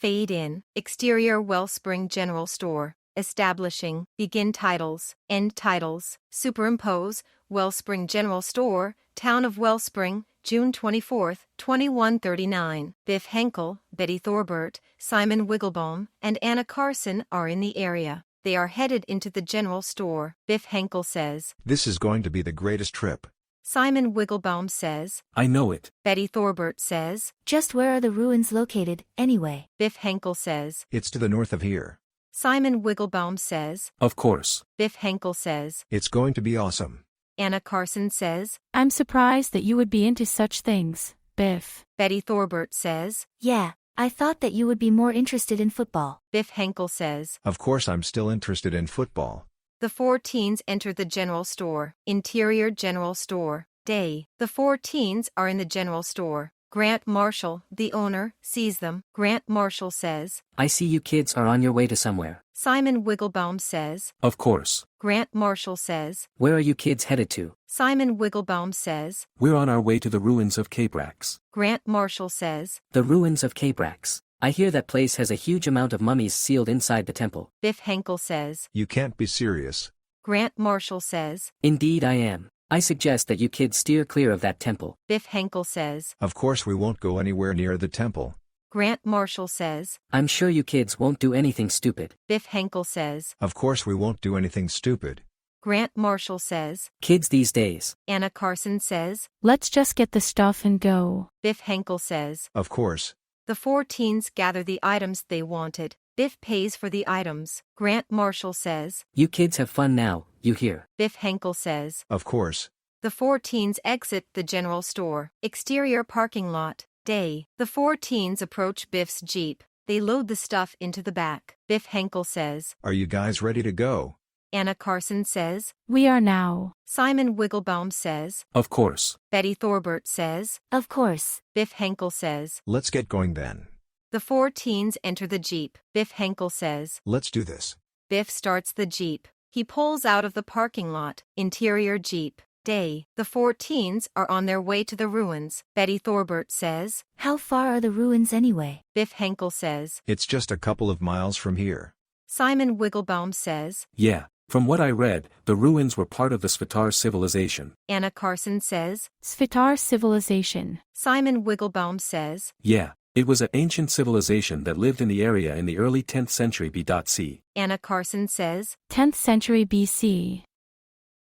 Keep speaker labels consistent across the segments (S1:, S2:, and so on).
S1: Fade in, exterior Wellspring General Store, establishing, begin titles, end titles, superimpose, Wellspring General Store, Town of Wellspring, June 24, 2139. Biff Henkel, Betty Thorbert, Simon Wigglebaum, and Anna Carson are in the area. They are headed into the general store. Biff Henkel says,
S2: "This is going to be the greatest trip."
S1: Simon Wigglebaum says,
S3: "I know it."
S1: Betty Thorbert says,
S4: "Just where are the ruins located, anyway?"
S1: Biff Henkel says,
S2: "It's to the north of here."
S1: Simon Wigglebaum says,
S3: "Of course."
S1: Biff Henkel says,
S2: "It's going to be awesome."
S1: Anna Carson says,
S5: "I'm surprised that you would be into such things, Biff."
S1: Betty Thorbert says,
S4: "Yeah, I thought that you would be more interested in football."
S1: Biff Henkel says,
S2: "Of course I'm still interested in football."
S1: The four teens enter the general store. Interior general store. Day. The four teens are in the general store. Grant Marshall, the owner, sees them. Grant Marshall says,
S6: "I see you kids are on your way to somewhere."
S1: Simon Wigglebaum says,
S3: "Of course."
S1: Grant Marshall says,
S6: "Where are you kids headed to?"
S1: Simon Wigglebaum says,
S3: "We're on our way to the ruins of Cabrax."
S1: Grant Marshall says,
S6: "The ruins of Cabrax. I hear that place has a huge amount of mummies sealed inside the temple."
S1: Biff Henkel says,
S2: "You can't be serious."
S1: Grant Marshall says,
S6: "Indeed I am. I suggest that you kids steer clear of that temple."
S1: Biff Henkel says,
S2: "Of course we won't go anywhere near the temple."
S1: Grant Marshall says,
S6: "I'm sure you kids won't do anything stupid."
S1: Biff Henkel says,
S2: "Of course we won't do anything stupid."
S1: Grant Marshall says,
S6: Kids these days.
S1: Anna Carson says,
S5: "Let's just get the stuff and go."
S1: Biff Henkel says.
S2: "Of course."
S1: The four teens gather the items they wanted. Biff pays for the items. Grant Marshall says,
S6: "You kids have fun now, you hear?"
S1: Biff Henkel says.
S2: "Of course."
S1: The four teens exit the general store. Exterior parking lot. Day. The four teens approach Biff's Jeep. They load the stuff into the back. Biff Henkel says,
S2: "Are you guys ready to go?"
S1: Anna Carson says.
S5: "We are now."
S1: Simon Wigglebaum says.
S3: "Of course."
S1: Betty Thorbert says.
S4: "Of course."
S1: Biff Henkel says.
S2: "Let's get going then."
S1: The four teens enter the Jeep. Biff Henkel says.
S2: "Let's do this."
S1: Biff starts the Jeep. He pulls out of the parking lot. Interior Jeep. Day. The four teens are on their way to the ruins. Betty Thorbert says.
S4: "How far are the ruins anyway?"
S1: Biff Henkel says.
S2: "It's just a couple of miles from here."
S1: Simon Wigglebaum says.
S3: "Yeah. From what I read, the ruins were part of the Svitar civilization."
S1: Anna Carson says.
S5: Svitar civilization.
S1: Simon Wigglebaum says.
S3: "Yeah. It was an ancient civilization that lived in the area in the early 10th century BC."
S1: Anna Carson says.
S5: 10th century BC.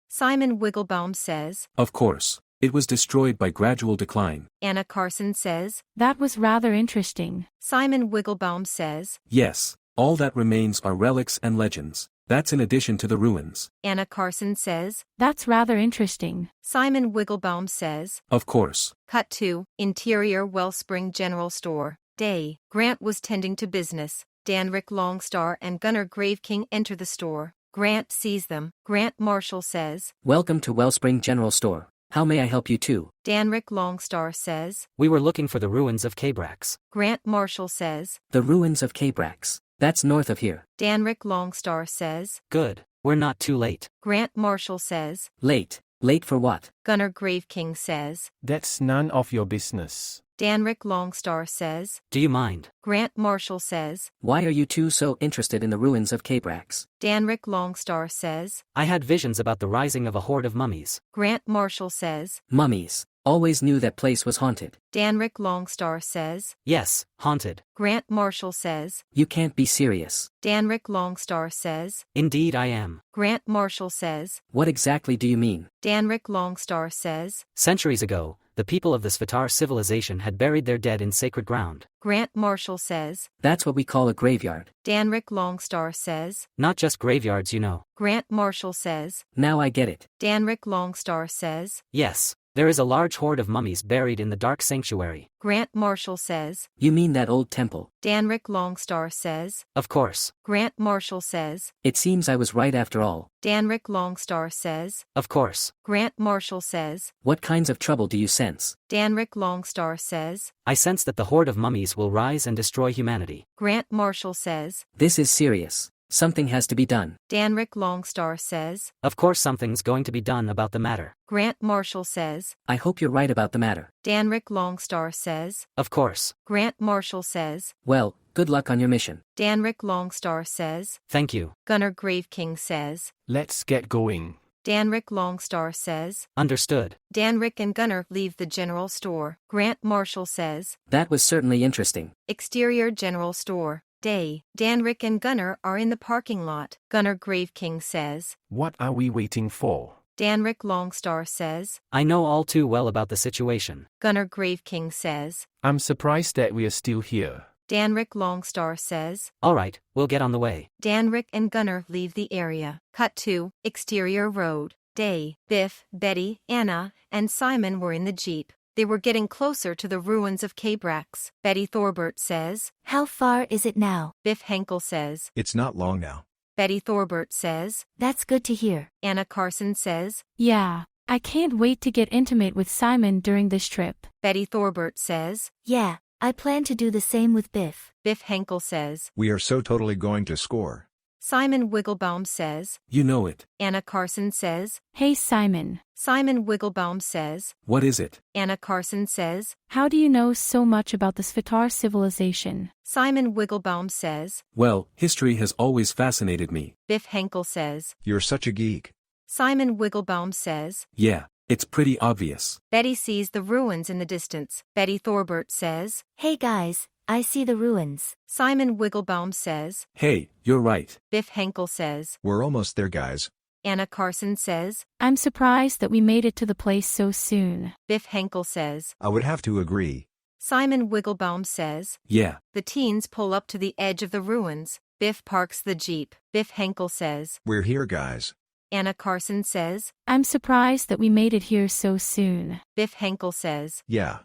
S1: Simon Wigglebaum says.
S3: "Of course. It was destroyed by gradual decline."
S1: Anna Carson says.
S5: That was rather interesting.
S1: Simon Wigglebaum says.
S3: "Yes. All that remains are relics and legends. That's in addition to the ruins."
S1: Anna Carson says.
S5: That's rather interesting.
S1: Simon Wigglebaum says.
S3: "Of course."
S1: Cut to, Interior Wellspring General Store. Day. Grant was tending to business. Danrick Longstar and Gunnar Graveking enter the store. Grant sees them. Grant Marshall says.
S6: "Welcome to Wellspring General Store. How may I help you too?"
S1: Danrick Longstar says.
S7: "We were looking for the ruins of Cabrax."
S1: Grant Marshall says.
S6: "The ruins of Cabrax. That's north of here."
S1: Danrick Longstar says.
S7: "Good. We're not too late."
S1: Grant Marshall says.
S6: "Late. Late for what?"
S1: Gunnar Graveking says.
S8: "That's none of your business."
S1: Danrick Longstar says.
S7: "Do you mind?"
S1: Grant Marshall says.
S6: "Why are you two so interested in the ruins of Cabrax?"
S1: Danrick Longstar says.
S7: "I had visions about the rising of a horde of mummies."
S1: Grant Marshall says.
S6: "Mummies. Always knew that place was haunted."
S1: Danrick Longstar says.
S7: "Yes, haunted."
S1: Grant Marshall says.
S6: "You can't be serious."
S1: Danrick Longstar says.
S7: "Indeed I am."
S1: Grant Marshall says.
S6: "What exactly do you mean?"
S1: Danrick Longstar says.
S7: "Centuries ago, the people of the Svitar civilization had buried their dead in sacred ground."
S1: Grant Marshall says.
S6: "That's what we call a graveyard."
S1: Danrick Longstar says.
S7: "Not just graveyards, you know."
S1: Grant Marshall says.
S6: "Now I get it."
S1: Danrick Longstar says.
S7: "Yes. There is a large horde of mummies buried in the dark sanctuary."
S1: Grant Marshall says.
S6: "You mean that old temple?"
S1: Danrick Longstar says.
S7: "Of course."
S1: Grant Marshall says.
S6: "It seems I was right after all."
S1: Danrick Longstar says.
S7: "Of course."
S1: Grant Marshall says.
S6: "What kinds of trouble do you sense?"
S1: Danrick Longstar says.
S7: "I sense that the horde of mummies will rise and destroy humanity."
S1: Grant Marshall says.
S6: "This is serious." Something has to be done.
S1: Danrick Longstar says.
S7: Of course something's going to be done about the matter.
S1: Grant Marshall says.
S6: I hope you're right about the matter.
S1: Danrick Longstar says.
S7: Of course.
S1: Grant Marshall says.
S6: Well, good luck on your mission.
S1: Danrick Longstar says.
S7: Thank you.
S1: Gunner Graveking says.
S8: Let's get going.
S1: Danrick Longstar says.
S7: Understood.
S1: Danrick and Gunner leave the general store. Grant Marshall says.
S6: That was certainly interesting.
S1: Exterior general store. Day. Danrick and Gunner are in the parking lot. Gunner Graveking says.
S8: What are we waiting for?
S1: Danrick Longstar says.
S7: I know all too well about the situation.
S1: Gunner Graveking says.
S8: I'm surprised that we are still here.
S1: Danrick Longstar says.
S7: Alright, we'll get on the way.
S1: Danrick and Gunner leave the area. Cut to exterior road. Day. Biff, Betty, Anna, and Simon were in the Jeep. They were getting closer to the ruins of Cabrax. Betty Thorbert says.
S4: How far is it now?
S1: Biff Henkel says.
S2: It's not long now.
S1: Betty Thorbert says.
S4: That's good to hear.
S1: Anna Carson says.
S5: Yeah, I can't wait to get intimate with Simon during this trip.
S1: Betty Thorbert says.
S4: Yeah, I plan to do the same with Biff.
S1: Biff Henkel says.
S2: We are so totally going to score.
S1: Simon Wigglebaum says.
S3: You know it.
S1: Anna Carson says.
S5: Hey Simon,
S1: Simon Wigglebaum says.
S3: What is it?
S1: Anna Carson says.
S5: how do you know so much about the Svitar civilization?
S1: Simon Wigglebaum says.
S3: Well, history has always fascinated me.
S1: Biff Henkel says.
S2: You're such a geek.
S1: Simon Wigglebaum says.
S3: Yeah, it's pretty obvious.
S1: Betty sees the ruins in the distance. Betty Thorbert says.
S4: Hey guys, I see the ruins.
S1: Simon Wigglebaum says.
S3: Hey, you're right.
S1: Biff Henkel says.
S2: We're almost there, guys.
S1: Anna Carson says.
S5: I'm surprised that we made it to the place so soon.
S1: Biff Henkel says.
S2: I would have to agree.
S1: Simon Wigglebaum says.
S3: Yeah,
S1: The teens pull up to the edge of the ruins. Biff parks the Jeep. Biff Henkel says.
S2: We're here, guys.
S1: Anna Carson says.
S5: I'm surprised that we made it here so soon.
S1: Biff Henkel says.
S2: Yeah.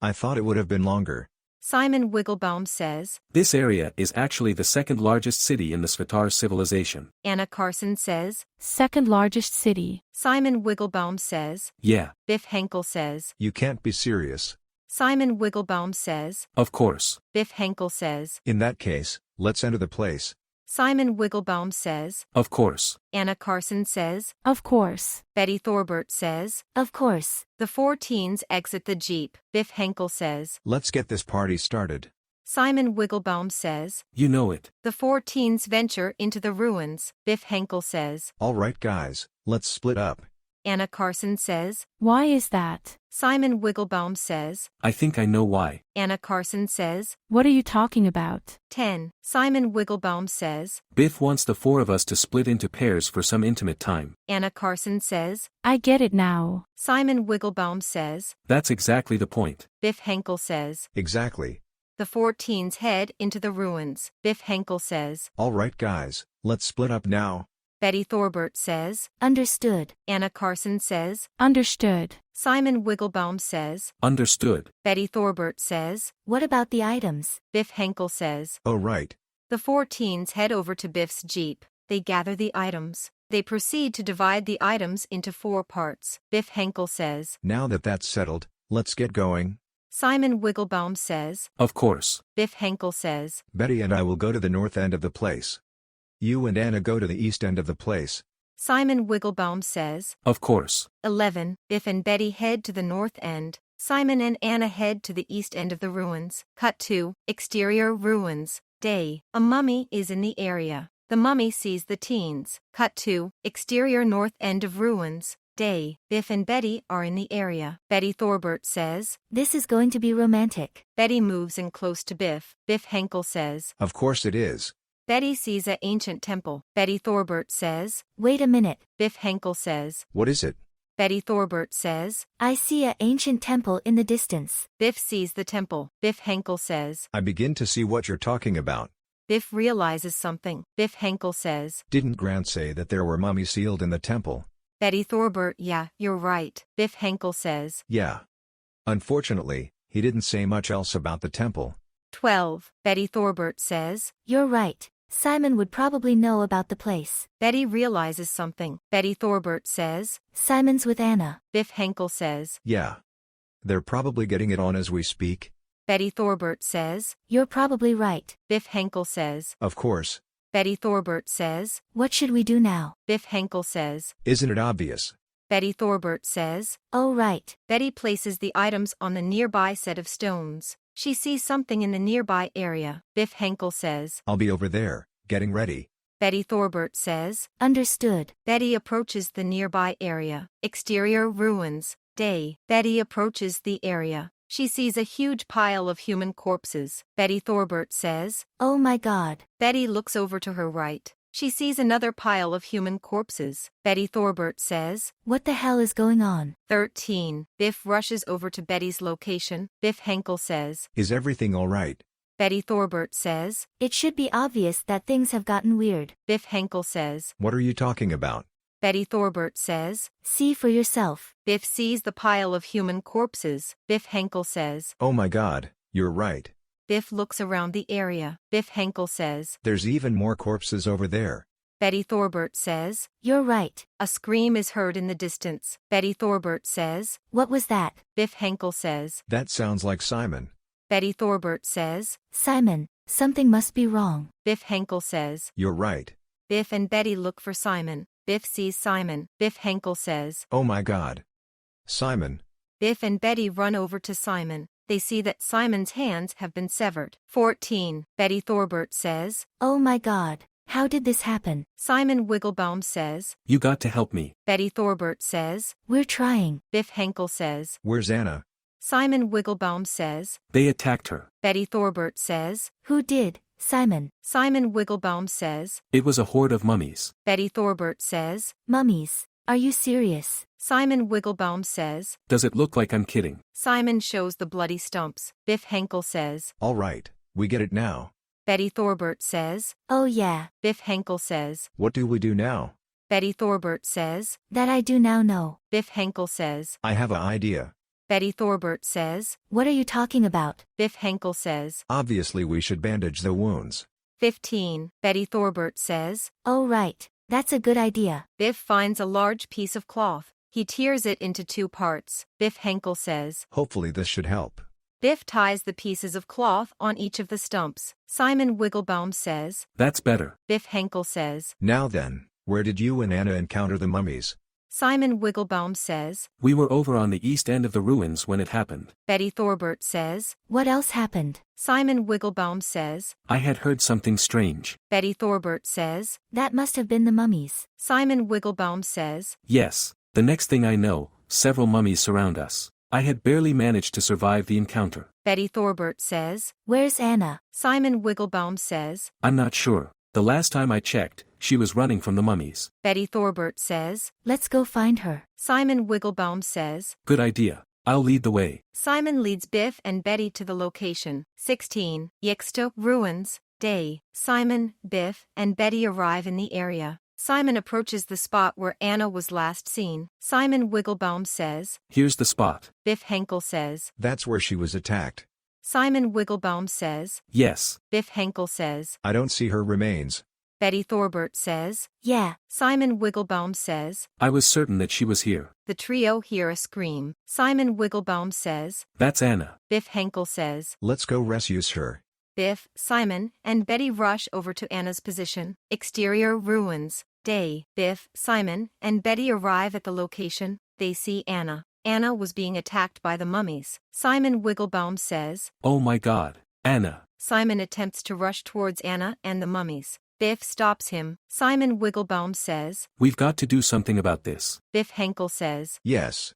S2: I thought it would have been longer.
S1: Simon Wigglebaum says.
S3: this area is actually the second largest city in the Svitar civilization.
S1: Anna Carson says.
S5: Second largest city.
S1: Simon Wigglebaum says.
S3: Yeah,
S1: Biff Henkel says.
S2: You can't be serious.
S1: Simon Wigglebaum says.
S3: of course.
S1: Biff Henkel says.
S2: In that case, let's enter the place.
S1: Simon Wigglebaum says.
S3: Of course.
S1: Anna Carson says.
S5: Of course.
S1: Betty Thorbert says.
S4: Of course.
S1: The four teens exit the Jeep. Biff Henkel says.
S2: Let's get this party started.
S1: Simon Wigglebaum says.
S3: You know it.
S1: The four teens venture into the ruins. Biff Henkel says.
S2: All right, guys, let's split up.
S1: Anna Carson says.
S5: Why is that?
S1: Simon Wigglebaum says.
S3: I think I know why.
S1: Anna Carson says.
S5: What are you talking about?
S1: 10. Simon Wigglebaum says.
S3: Biff wants the four of us to split into pairs for some intimate time.
S1: Anna Carson says.
S5: I get it now.
S1: Simon Wigglebaum says.
S3: That's exactly the point.
S1: Biff Henkel says.
S2: Exactly.
S1: The four teens head into the ruins. Biff Henkel says.
S2: All right, guys, let's split up now.
S1: Betty Thorbert says.
S4: Understood.
S1: Anna Carson says.
S5: Understood.
S1: Simon Wigglebaum says.
S3: Understood.
S1: Betty Thorbert says.
S4: What about the items?
S1: Biff Henkel says.
S2: Oh, right.
S1: The four teens head over to Biff's Jeep. They gather the items. They proceed to divide the items into four parts. Biff Henkel says.
S2: Now that that's settled, let's get going.
S1: Simon Wigglebaum says.
S3: Of course.
S1: Biff Henkel says.
S2: Betty and I will go to the north end of the place. You and Anna go to the east end of the place.
S1: Simon Wigglebaum says.
S3: Of course.
S1: 11. Biff and Betty head to the north end. Simon and Anna head to the east end of the ruins. Cut to exterior ruins. Day. A mummy is in the area. The mummy sees the teens. Cut to exterior north end of ruins. Day. Biff and Betty are in the area. Betty Thorbert says.
S4: This is going to be romantic.
S1: Betty moves in close to Biff. Biff Henkel says.
S2: Of course it is.
S1: Betty sees an ancient temple. Betty Thorbert says.
S4: Wait a minute.
S1: Biff Henkel says.
S2: What is it?
S1: Betty Thorbert says.
S4: I see an ancient temple in the distance.
S1: Biff sees the temple. Biff Henkel says.
S2: I begin to see what you're talking about.
S1: Biff realizes something. Biff Henkel says.
S2: Didn't Grant say that there were mummies sealed in the temple?
S1: Betty Thorbert, yeah, you're right. Biff Henkel says.
S2: Yeah. Unfortunately, he didn't say much else about the temple.
S1: 12. Betty Thorbert says.
S4: You're right. Simon would probably know about the place.
S1: Betty realizes something. Betty Thorbert says.
S4: Simon's with Anna.
S1: Biff Henkel says.
S2: Yeah. They're probably getting it on as we speak.
S1: Betty Thorbert says.
S4: You're probably right.
S1: Biff Henkel says.
S2: Of course.
S1: Betty Thorbert says.
S4: What should we do now?
S1: Biff Henkel says.
S2: Isn't it obvious?
S1: Betty Thorbert says.
S4: Oh right.
S1: Betty places the items on the nearby set of stones. She sees something in the nearby area. Biff Henkel says.
S2: I'll be over there, getting ready.
S1: Betty Thorbert says.
S4: Understood.
S1: Betty approaches the nearby area. Exterior ruins. Day. Betty approaches the area. She sees a huge pile of human corpses. Betty Thorbert says.
S4: Oh my God.
S1: Betty looks over to her right. She sees another pile of human corpses. Betty Thorbert says.
S4: What the hell is going on?
S1: 13. Biff rushes over to Betty's location. Biff Henkel says.
S2: Is everything all right?
S1: Betty Thorbert says.
S4: It should be obvious that things have gotten weird.
S1: Biff Henkel says.
S2: What are you talking about?
S1: Betty Thorbert says.
S4: See for yourself.
S1: Biff sees the pile of human corpses. Biff Henkel says.
S2: Oh my God, you're right.
S1: Biff looks around the area. Biff Henkel says.
S2: There's even more corpses over there.
S1: Betty Thorbert says.
S4: You're right.
S1: A scream is heard in the distance. Betty Thorbert says.
S4: What was that?
S1: Biff Henkel says.
S2: That sounds like Simon.
S1: Betty Thorbert says.
S4: Simon, something must be wrong.
S1: Biff Henkel says.
S2: You're right.
S1: Biff and Betty look for Simon. Biff sees Simon. Biff Henkel says.
S2: Oh my God. Simon.
S1: Biff and Betty run over to Simon. They see that Simon's hands have been severed. 14. Betty Thorbert says.
S4: Oh my God. How did this happen?
S1: Simon Wigglebaum says.
S3: You got to help me.
S1: Betty Thorbert says.
S4: We're trying.
S1: Biff Henkel says.
S2: Where's Anna?
S1: Simon Wigglebaum says.
S3: They attacked her.
S1: Betty Thorbert says.
S4: Who did? Simon.
S1: Simon Wigglebaum says.
S3: It was a horde of mummies.
S1: Betty Thorbert says.
S4: Mummies. Are you serious?
S1: Simon Wigglebaum says.
S3: Does it look like I'm kidding?
S1: Simon shows the bloody stumps. Biff Henkel says.
S2: All right, we get it now.
S1: Betty Thorbert says.
S4: Oh yeah.
S1: Biff Henkel says.
S2: What do we do now?
S1: Betty Thorbert says.
S4: That I do now know.
S1: Biff Henkel says.
S2: I have an idea.
S1: Betty Thorbert says.
S4: What are you talking about?
S1: Biff Henkel says.
S2: Obviously we should bandage the wounds.
S1: 15. Betty Thorbert says.
S4: Oh right. That's a good idea.
S1: Biff finds a large piece of cloth. He tears it into 2 parts. Biff Henkel says.
S2: Hopefully this should help.
S1: Biff ties the pieces of cloth on each of the stumps. Simon Wigglebaum says.
S3: That's better.
S1: Biff Henkel says.
S2: Now then, where did you and Anna encounter the mummies?
S1: Simon Wigglebaum says.
S3: We were over on the east end of the ruins when it happened.
S1: Betty Thorbert says.
S4: What else happened?
S1: Simon Wigglebaum says.
S3: I had heard something strange.
S1: Betty Thorbert says.
S4: That must have been the mummies.
S1: Simon Wigglebaum says.
S3: Yes. The next thing I know, several mummies surround us. I had barely managed to survive the encounter.
S1: Betty Thorbert says.
S4: Where's Anna?
S1: Simon Wigglebaum says.
S3: I'm not sure. The last time I checked, she was running from the mummies.
S1: Betty Thorbert says.
S4: Let's go find her.
S1: Simon Wigglebaum says.
S3: Good idea. I'll lead the way.
S1: Simon leads Biff and Betty to the location. 16. Yixta Ruins. Day. Simon, Biff, and Betty arrive in the area. Simon approaches the spot where Anna was last seen. Simon Wigglebaum says.
S3: Here's the spot.
S1: Biff Henkel says.
S2: That's where she was attacked.
S1: Simon Wigglebaum says.
S3: Yes.
S1: Biff Henkel says.
S2: I don't see her remains.
S1: Betty Thorbert says.
S4: Yeah.
S1: Simon Wigglebaum says.
S3: I was certain that she was here.
S1: The trio hear a scream. Simon Wigglebaum says.
S3: That's Anna.
S1: Biff Henkel says.
S2: Let's go rescue her.
S1: Biff, Simon, and Betty rush over to Anna's position. Exterior ruins. Day. Biff, Simon, and Betty arrive at the location. They see Anna. Anna was being attacked by the mummies. Simon Wigglebaum says.
S3: Oh my God. Anna.
S1: Simon attempts to rush towards Anna and the mummies. Biff stops him. Simon Wigglebaum says.
S3: We've got to do something about this.
S1: Biff Henkel says.
S2: Yes.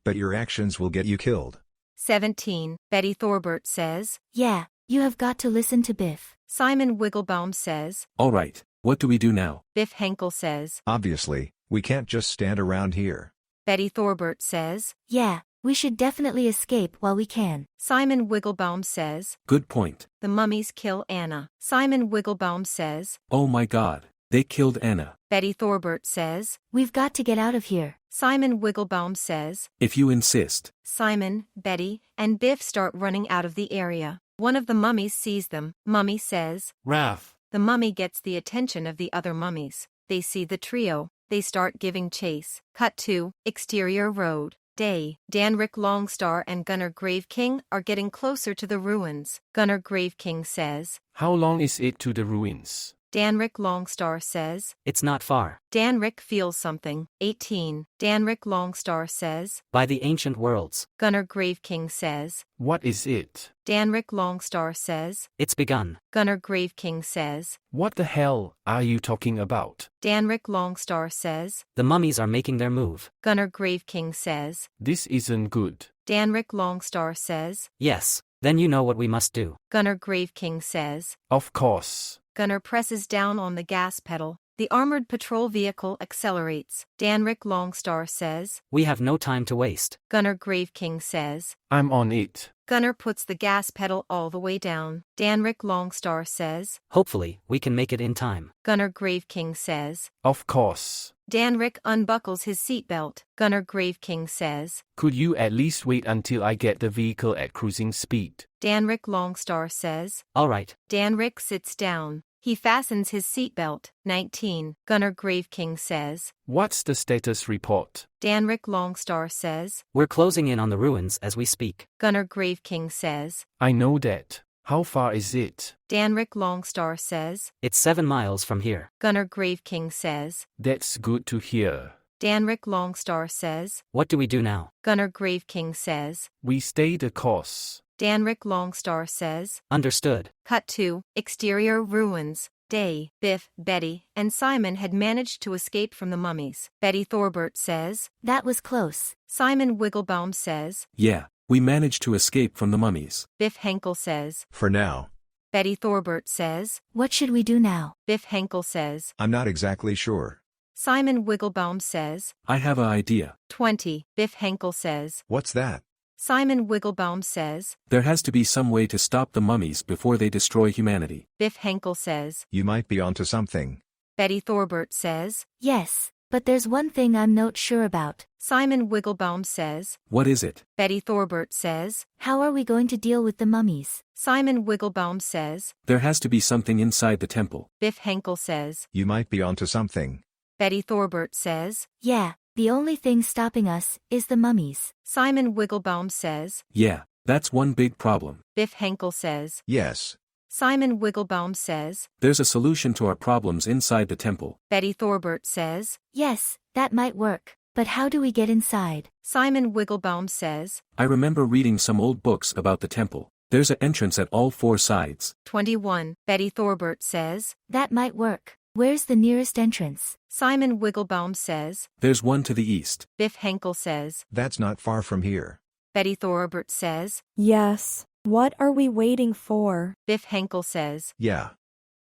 S2: But your actions will get you killed.
S1: 17. Betty Thorbert says.
S4: Yeah. You have got to listen to Biff.
S1: Simon Wigglebaum says.
S3: All right. What do we do now?
S1: Biff Henkel says.
S2: Obviously, we can't just stand around here.
S1: Betty Thorbert says.
S4: Yeah. We should definitely escape while we can.
S1: Simon Wigglebaum says.
S3: Good point.
S1: The mummies kill Anna. Simon Wigglebaum says.
S3: Oh my God. They killed Anna.
S1: Betty Thorbert says.
S4: We've got to get out of here.
S1: Simon Wigglebaum says.
S3: If you insist.
S1: Simon, Betty, and Biff start running out of the area. One of the mummies sees them. Mummy says.
S8: Raph.
S1: The mummy gets the attention of the other mummies. They see the trio. They start giving chase. Cut to Exterior Road. Day. Danrick Longstar and Gunnar Graveking are getting closer to the ruins. Gunnar Graveking says.
S8: How long is it to the ruins?
S1: Danrick Longstar says.
S7: It's not far.
S1: Danrick feels something. 18. Danrick Longstar says.
S7: By the ancient worlds.
S1: Gunnar Graveking says.
S8: What is it?
S1: Danrick Longstar says.
S7: It's begun.
S1: Gunnar Graveking says.
S8: What the hell are you talking about?
S1: Danrick Longstar says.
S7: The mummies are making their move.
S1: Gunnar Graveking says.
S8: This isn't good.
S1: Danrick Longstar says.
S7: Yes, then you know what we must do.
S1: Gunnar Graveking says.
S8: Of course.
S1: Gunnar presses down on the gas pedal. The armored patrol vehicle accelerates. Danrick Longstar says.
S7: We have no time to waste.
S1: Gunnar Graveking says.
S8: I'm on it.
S1: Gunnar puts the gas pedal all the way down. Danrick Longstar says.
S7: Hopefully, we can make it in time.
S1: Gunnar Graveking says.
S8: Of course.
S1: Danrick unbuckles his seatbelt. Gunnar Graveking says.
S8: Could you at least wait until I get the vehicle at cruising speed?
S1: Danrick Longstar says.
S7: All right.
S1: Danrick sits down. He fastens his seatbelt. 19. Gunnar Graveking says.
S8: What's the status report?
S1: Danrick Longstar says.
S7: We're closing in on the ruins as we speak.
S1: Gunnar Graveking says.
S8: I know that. How far is it?
S1: Danrick Longstar says.
S7: It's 7 miles from here.
S1: Gunnar Graveking says.
S8: That's good to hear.
S1: Danrick Longstar says.
S7: What do we do now?
S1: Gunnar Graveking says.
S8: We stay the course.
S1: Danrick Longstar says.
S7: Understood.
S1: Cut to exterior ruins. Day. Biff, Betty, and Simon had managed to escape from the mummies. Betty Thorbert says.
S4: That was close.
S1: Simon Wigglebaum says.
S3: Yeah, we managed to escape from the mummies.
S1: Biff Henkel says.
S2: For now.
S1: Betty Thorbert says.
S4: What should we do now?
S1: Biff Henkel says.
S2: I'm not exactly sure.
S1: Simon Wigglebaum says.
S3: I have an idea.
S1: 20. Biff Henkel says.
S2: What's that?
S1: Simon Wigglebaum says.
S3: There has to be some way to stop the mummies before they destroy humanity.
S1: Biff Henkel says.
S2: You might be onto something.
S1: Betty Thorbert says.
S4: Yes, but there's one thing I'm not sure about.
S1: Simon Wigglebaum says.
S3: What is it?
S1: Betty Thorbert says.
S4: How are we going to deal with the mummies?
S1: Simon Wigglebaum says.
S3: There has to be something inside the temple.
S1: Biff Henkel says.
S2: You might be onto something.
S1: Betty Thorbert says.
S4: Yeah, the only thing stopping us is the mummies.
S1: Simon Wigglebaum says.
S3: Yeah, that's one big problem.
S1: Biff Henkel says.
S2: Yes.
S1: Simon Wigglebaum says.
S3: There's a solution to our problems inside the temple.
S1: Betty Thorbert says.
S4: Yes, that might work. But how do we get inside?
S1: Simon Wigglebaum says.
S3: I remember reading some old books about the temple. There's an entrance at all 4 sides.
S1: 21. Betty Thorbert says.
S4: That might work. Where's the nearest entrance?
S1: Simon Wigglebaum says.
S3: There's one to the east.
S1: Biff Henkel says.
S2: That's not far from here.
S1: Betty Thorbert says.
S9: Yes. What are we waiting for?
S1: Biff Henkel says.
S2: Yeah.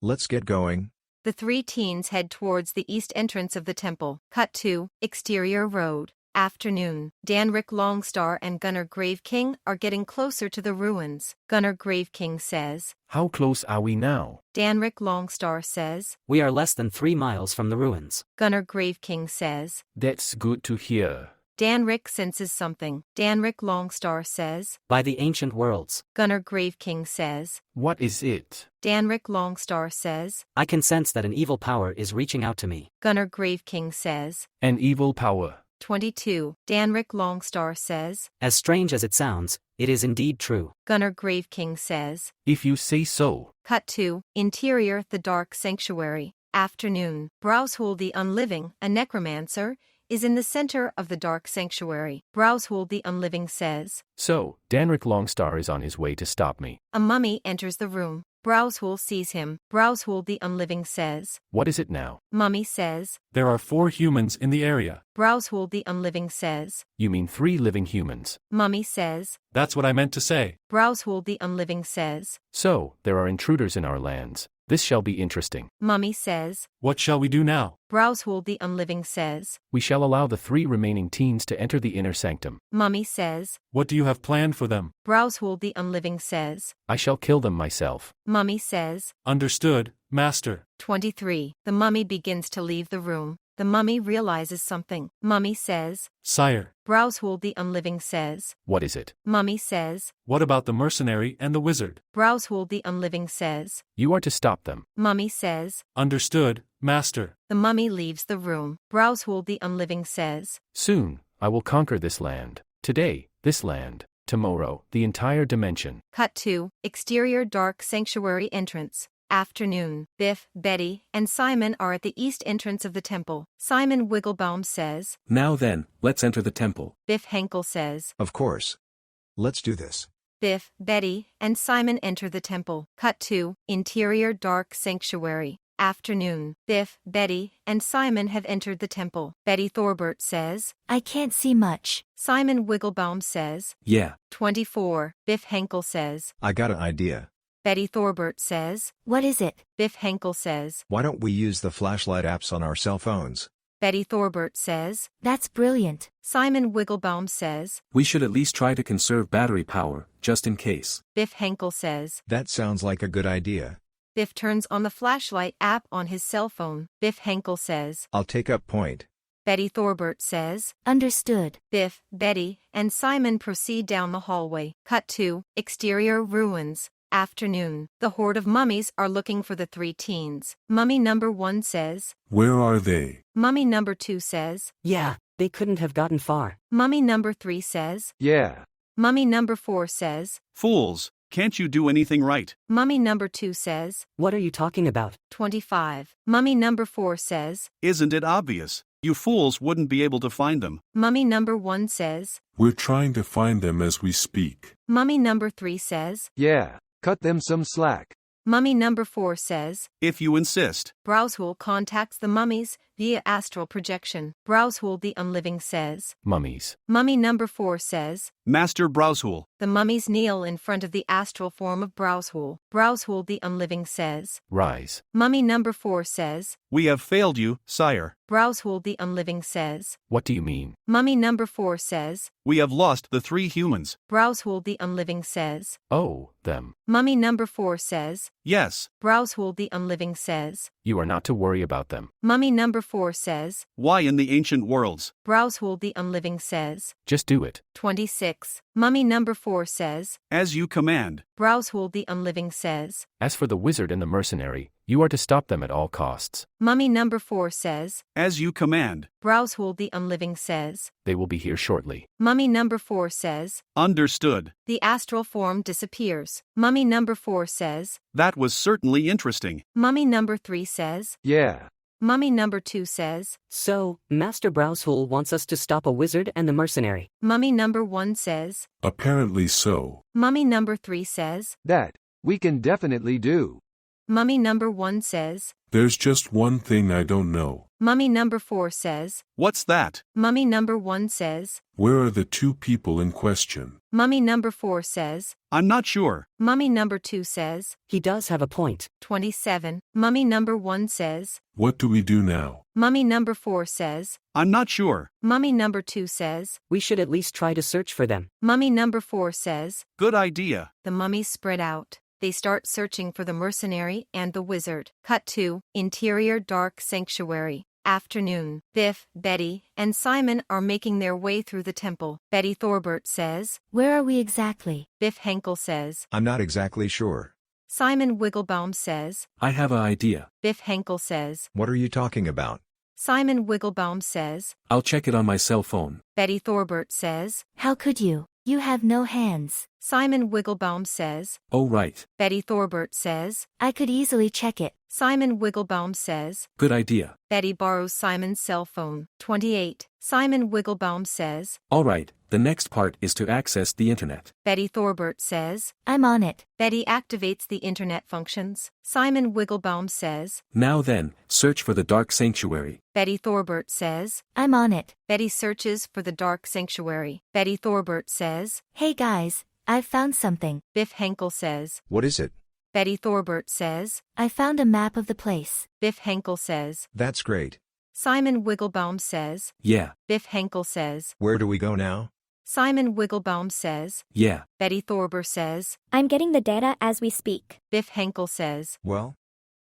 S2: Let's get going.
S1: The 3 teens head towards the east entrance of the temple. Cut to exterior road. Afternoon. Danrick Longstar and Gunnar Graveking are getting closer to the ruins. Gunnar Graveking says.
S8: How close are we now?
S1: Danrick Longstar says.
S7: We are less than 3 miles from the ruins.
S1: Gunnar Graveking says.
S8: That's good to hear.
S1: Danrick senses something. Danrick Longstar says.
S7: By the ancient worlds.
S1: Gunnar Graveking says.
S8: What is it?
S1: Danrick Longstar says.
S7: I can sense that an evil power is reaching out to me.
S1: Gunnar Graveking says.
S8: An evil power.
S1: 22. Danrick Longstar says.
S7: As strange as it sounds, it is indeed true.
S1: Gunnar Graveking says.
S8: If you say so.
S1: Cut to interior the dark sanctuary. Afternoon. Browshul the Unliving, a necromancer, is in the center of the dark sanctuary. Browshul the Unliving says.
S8: So, Danrick Longstar is on his way to stop me.
S1: A mummy enters the room. Browshul sees him. Browshul the Unliving says.
S8: What is it now?
S1: Mummy says.
S10: There are 4 humans in the area.
S1: Browshul the Unliving says.
S8: You mean 3 living humans.
S1: Mummy says.
S10: That's what I meant to say.
S1: Browshul the Unliving says.
S8: So, there are intruders in our lands. This shall be interesting.
S1: Mummy says.
S10: What shall we do now?
S1: Browshul the Unliving says.
S8: We shall allow the 3 remaining teens to enter the inner sanctum.
S1: Mummy says.
S10: What do you have planned for them?
S1: Browshul the Unliving says.
S8: I shall kill them myself.
S1: Mummy says.
S10: Understood, Master.
S1: 23. The mummy begins to leave the room. The mummy realizes something. Mummy says.
S10: Sire.
S1: Browshul the Unliving says.
S8: What is it?
S1: Mummy says.
S10: What about the mercenary and the wizard?
S1: Browshul the Unliving says.
S8: You are to stop them.
S1: Mummy says.
S10: Understood, Master.
S1: The mummy leaves the room. Browshul the Unliving says.
S8: Soon, I will conquer this land. Today, this land. Tomorrow, the entire dimension.
S1: Cut to exterior dark sanctuary entrance. Afternoon. Biff, Betty, and Simon are at the east entrance of the temple. Simon Wigglebaum says.
S3: Now then, let's enter the temple.
S1: Biff Henkel says.
S2: Of course. Let's do this.
S1: Biff, Betty, and Simon enter the temple. Cut to interior dark sanctuary. Afternoon. Biff, Betty, and Simon have entered the temple. Betty Thorbert says.
S4: I can't see much.
S1: Simon Wigglebaum says.
S3: Yeah.
S1: 24. Biff Henkel says.
S2: I got an idea.
S1: Betty Thorbert says.
S4: What is it?
S1: Biff Henkel says.
S2: Why don't we use the flashlight apps on our cell phones?
S1: Betty Thorbert says.
S4: That's brilliant.
S1: Simon Wigglebaum says.
S3: We should at least try to conserve battery power, just in case.
S1: Biff Henkel says.
S2: That sounds like a good idea.
S1: Biff turns on the flashlight app on his cell phone. Biff Henkel says.
S2: I'll take up point.
S1: Betty Thorbert says.
S4: Understood.
S1: Biff, Betty, and Simon proceed down the hallway. Cut to exterior ruins. Afternoon. The horde of mummies are looking for the three teens. Mummy number 1 says.
S3: Where are they?
S1: Mummy number 2 says.
S7: Yeah, they couldn't have gotten far.
S1: Mummy number 3 says.
S11: Yeah.
S1: Mummy number 4 says.
S12: Fools, can't you do anything right?
S1: Mummy number 2 says.
S7: What are you talking about?
S1: 25. Mummy number 4 says.
S12: Isn't it obvious? You fools wouldn't be able to find them.
S1: Mummy number 1 says.
S3: We're trying to find them as we speak.
S1: Mummy number 3 says.
S11: Yeah. Cut them some slack.
S1: Mummy number 4 says.
S12: If you insist.
S1: Browsehole contacts the mummies via astral projection. Browsehole the unliving says.
S8: Mummies.
S1: Mummy number 4 says.
S12: Master Browsehole.
S1: The mummies kneel in front of the astral form of Browsehole. Browsehole the unliving says.
S8: Rise.
S1: Mummy number 4 says.
S12: We have failed you, sire.
S1: Browsehole the unliving says.
S8: What do you mean?
S1: Mummy number 4 says.
S12: We have lost the 3 humans.
S1: Browsehole the unliving says.
S8: Oh, them.
S1: Mummy number 4 says.
S12: Yes.
S1: Browsehole the unliving says.
S8: You are not to worry about them.
S1: Mummy number 4 says.
S12: Why in the ancient worlds?
S1: Browsehole the unliving says.
S8: Just do it.
S1: 26. Mummy number 4 says.
S12: As you command.
S1: Browsehole the unliving says.
S8: As for the wizard and the mercenary, you are to stop them at all costs.
S1: Mummy number 4 says.
S12: As you command.
S1: Browsehole the unliving says.
S8: They will be here shortly.
S1: Mummy number 4 says.
S12: Understood.
S1: The astral form disappears. Mummy number 4 says.
S12: That was certainly interesting.
S1: Mummy number 3 says.
S11: Yeah.
S1: Mummy number 2 says.
S7: So, Master Browsehole wants us to stop a wizard and the mercenary.
S1: Mummy number 1 says.
S3: Apparently so.
S1: Mummy number 3 says.
S11: That. We can definitely do.
S1: Mummy number 1 says.
S3: There's just one thing I don't know.
S1: Mummy number 4 says.
S12: What's that?
S1: Mummy number 1 says.
S3: Where are the 2 people in question?
S1: Mummy number 4 says.
S12: I'm not sure.
S1: Mummy number 2 says.
S7: He does have a point.
S1: 27. Mummy number 1 says.
S3: What do we do now?
S1: Mummy number 4 says.
S12: I'm not sure.
S1: Mummy number 2 says.
S7: We should at least try to search for them.
S1: Mummy number 4 says.
S12: Good idea.
S1: The mummies spread out. They start searching for the mercenary and the wizard. Cut to interior dark sanctuary. Afternoon. Biff, Betty, and Simon are making their way through the temple. Betty Thorbert says.
S4: Where are we exactly?
S1: Biff Henkel says.
S2: I'm not exactly sure.
S1: Simon Wigglebaum says.
S3: I have an idea.
S1: Biff Henkel says.
S2: What are you talking about?
S1: Simon Wigglebaum says.
S3: I'll check it on my cell phone.
S1: Betty Thorbert says.
S4: How could you? You have no hands.
S1: Simon Wigglebaum says.
S3: Oh right.
S1: Betty Thorbert says.
S4: I could easily check it.
S1: Simon Wigglebaum says.
S3: Good idea.
S1: Betty borrows Simon's cell phone. 28. Simon Wigglebaum says.
S3: All right, the next part is to access the internet.
S1: Betty Thorbert says.
S4: I'm on it.
S1: Betty activates the internet functions. Simon Wigglebaum says.
S3: Now then, search for the dark sanctuary.
S1: Betty Thorbert says.
S4: I'm on it.
S1: Betty searches for the dark sanctuary. Betty Thorbert says.
S4: Hey guys, I've found something.
S1: Biff Henkel says.
S2: What is it?
S1: Betty Thorbert says.
S4: I found a map of the place.
S1: Biff Henkel says.
S2: That's great.
S1: Simon Wigglebaum says.
S3: Yeah.
S1: Biff Henkel says.
S2: Where do we go now?
S1: Simon Wigglebaum says.
S3: Yeah.
S1: Betty Thorbert says.
S9: I'm getting the data as we speak.
S1: Biff Henkel says.
S2: Well,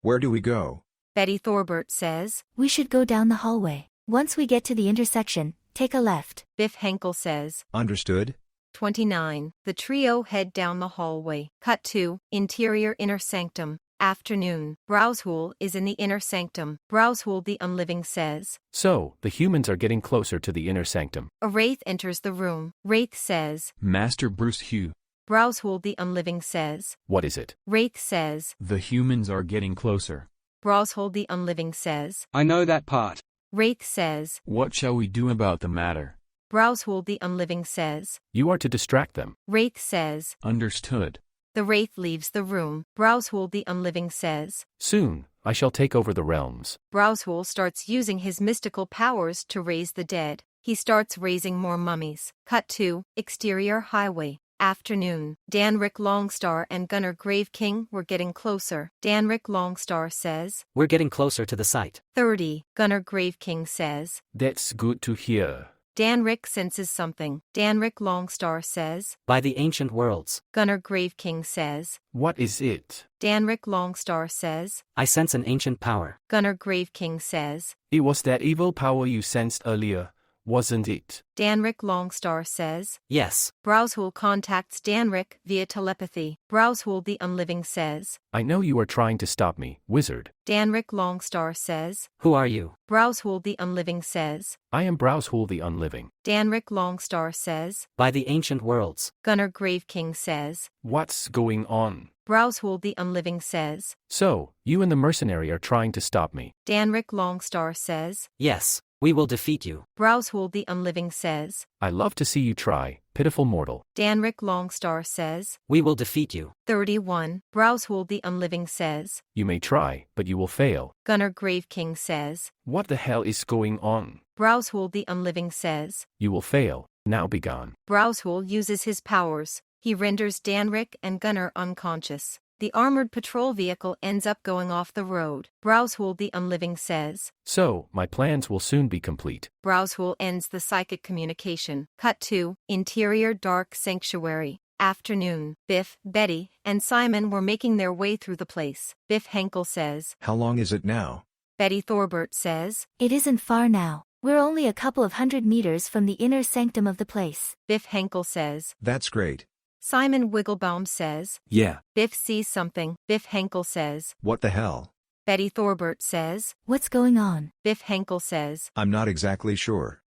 S2: where do we go?
S1: Betty Thorbert says.
S4: We should go down the hallway. Once we get to the intersection, take a left.
S1: Biff Henkel says.
S2: Understood.
S1: 29. The trio head down the hallway. Cut to interior inner sanctum. Afternoon. Browsehole is in the inner sanctum. Browsehole the unliving says.
S8: So, the humans are getting closer to the inner sanctum.
S1: A wraith enters the room. Wraith says.
S13: Master Bruce Hugh.
S1: Browsehole the Unliving says.
S8: What is it?
S1: Wraith says.
S13: The humans are getting closer.
S1: Browsehole the Unliving says.
S14: I know that part.
S1: Wraith says.
S13: What shall we do about the matter?
S1: Browsehole the Unliving says.
S8: You are to distract them.
S1: Wraith says.
S13: Understood.
S1: The Wraith leaves the room. Browsehole the Unliving says.
S8: Soon, I shall take over the realms.
S1: Browsehole starts using his mystical powers to raise the dead. He starts raising more mummies. Cut to exterior highway. Afternoon. Danric Longstar and Gunnar Grave King were getting closer. Danric Longstar says.
S7: We're getting closer to the site.
S1: 30. Gunnar Grave King says.
S8: That's good to hear.
S1: Danric senses something. Danric Longstar says.
S7: By the ancient worlds.
S1: Gunnar Grave King says.
S8: What is it?
S1: Danric Longstar says.
S7: I sense an ancient power.
S1: Gunnar Grave King says.
S8: It was that evil power you sensed earlier, wasn't it?
S1: Danric Longstar says.
S7: Yes.
S1: Browsehole contacts Danric via telepathy. Browsehole the Unliving says.
S8: I know you are trying to stop me, wizard.
S1: Danric Longstar says.
S7: Who are you?
S1: Browsehole the Unliving says.
S8: I am Browsehole the Unliving.
S1: Danric Longstar says.
S7: By the ancient worlds.
S1: Gunnar Grave King says.
S8: What's going on?
S1: Browsehole the Unliving says.
S8: So, you and the mercenary are trying to stop me.
S1: Danric Longstar says.
S7: Yes. We will defeat you.
S1: Browsehole the Unliving says.
S8: I love to see you try, pitiful mortal.
S1: Danric Longstar says.
S7: We will defeat you.
S1: 31. Browsehole the Unliving says.
S8: You may try, but you will fail.
S1: Gunnar Grave King says.
S8: What the hell is going on?
S1: Browsehole the Unliving says.
S8: You will fail. Now be gone.
S1: Browsehole uses his powers. He renders Danric and Gunnar unconscious. The armored patrol vehicle ends up going off the road. Browsehole the Unliving says.
S8: So, my plans will soon be complete.
S1: Browsehole ends the psychic communication. Cut to interior dark sanctuary. Afternoon. Biff, Betty, and Simon were making their way through the place. Biff Henkel says.
S2: How long is it now?
S1: Betty Thorbert says.
S4: It isn't far now. We're only a couple of 100 meters from the inner sanctum of the place.
S1: Biff Henkel says.
S2: That's great.
S1: Simon Wigglebaum says.
S3: Yeah.
S1: Biff sees something. Biff Henkel says.
S2: What the hell?
S1: Betty Thorbert says.
S4: What's going on?
S1: Biff Henkel says.
S2: I'm not exactly sure.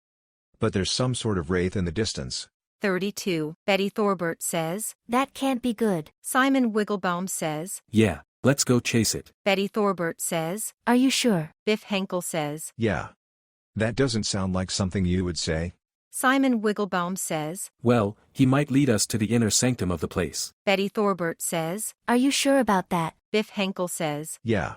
S2: But there's some sort of wraith in the distance.
S1: 32. Betty Thorbert says.
S4: That can't be good.
S1: Simon Wigglebaum says.
S3: Yeah, let's go chase it.
S1: Betty Thorbert says.
S4: Are you sure?
S1: Biff Henkel says.
S2: Yeah. That doesn't sound like something you would say.
S1: Simon Wigglebaum says.
S3: Well, he might lead us to the inner sanctum of the place.
S1: Betty Thorbert says.
S4: Are you sure about that?
S1: Biff Henkel says.
S2: Yeah.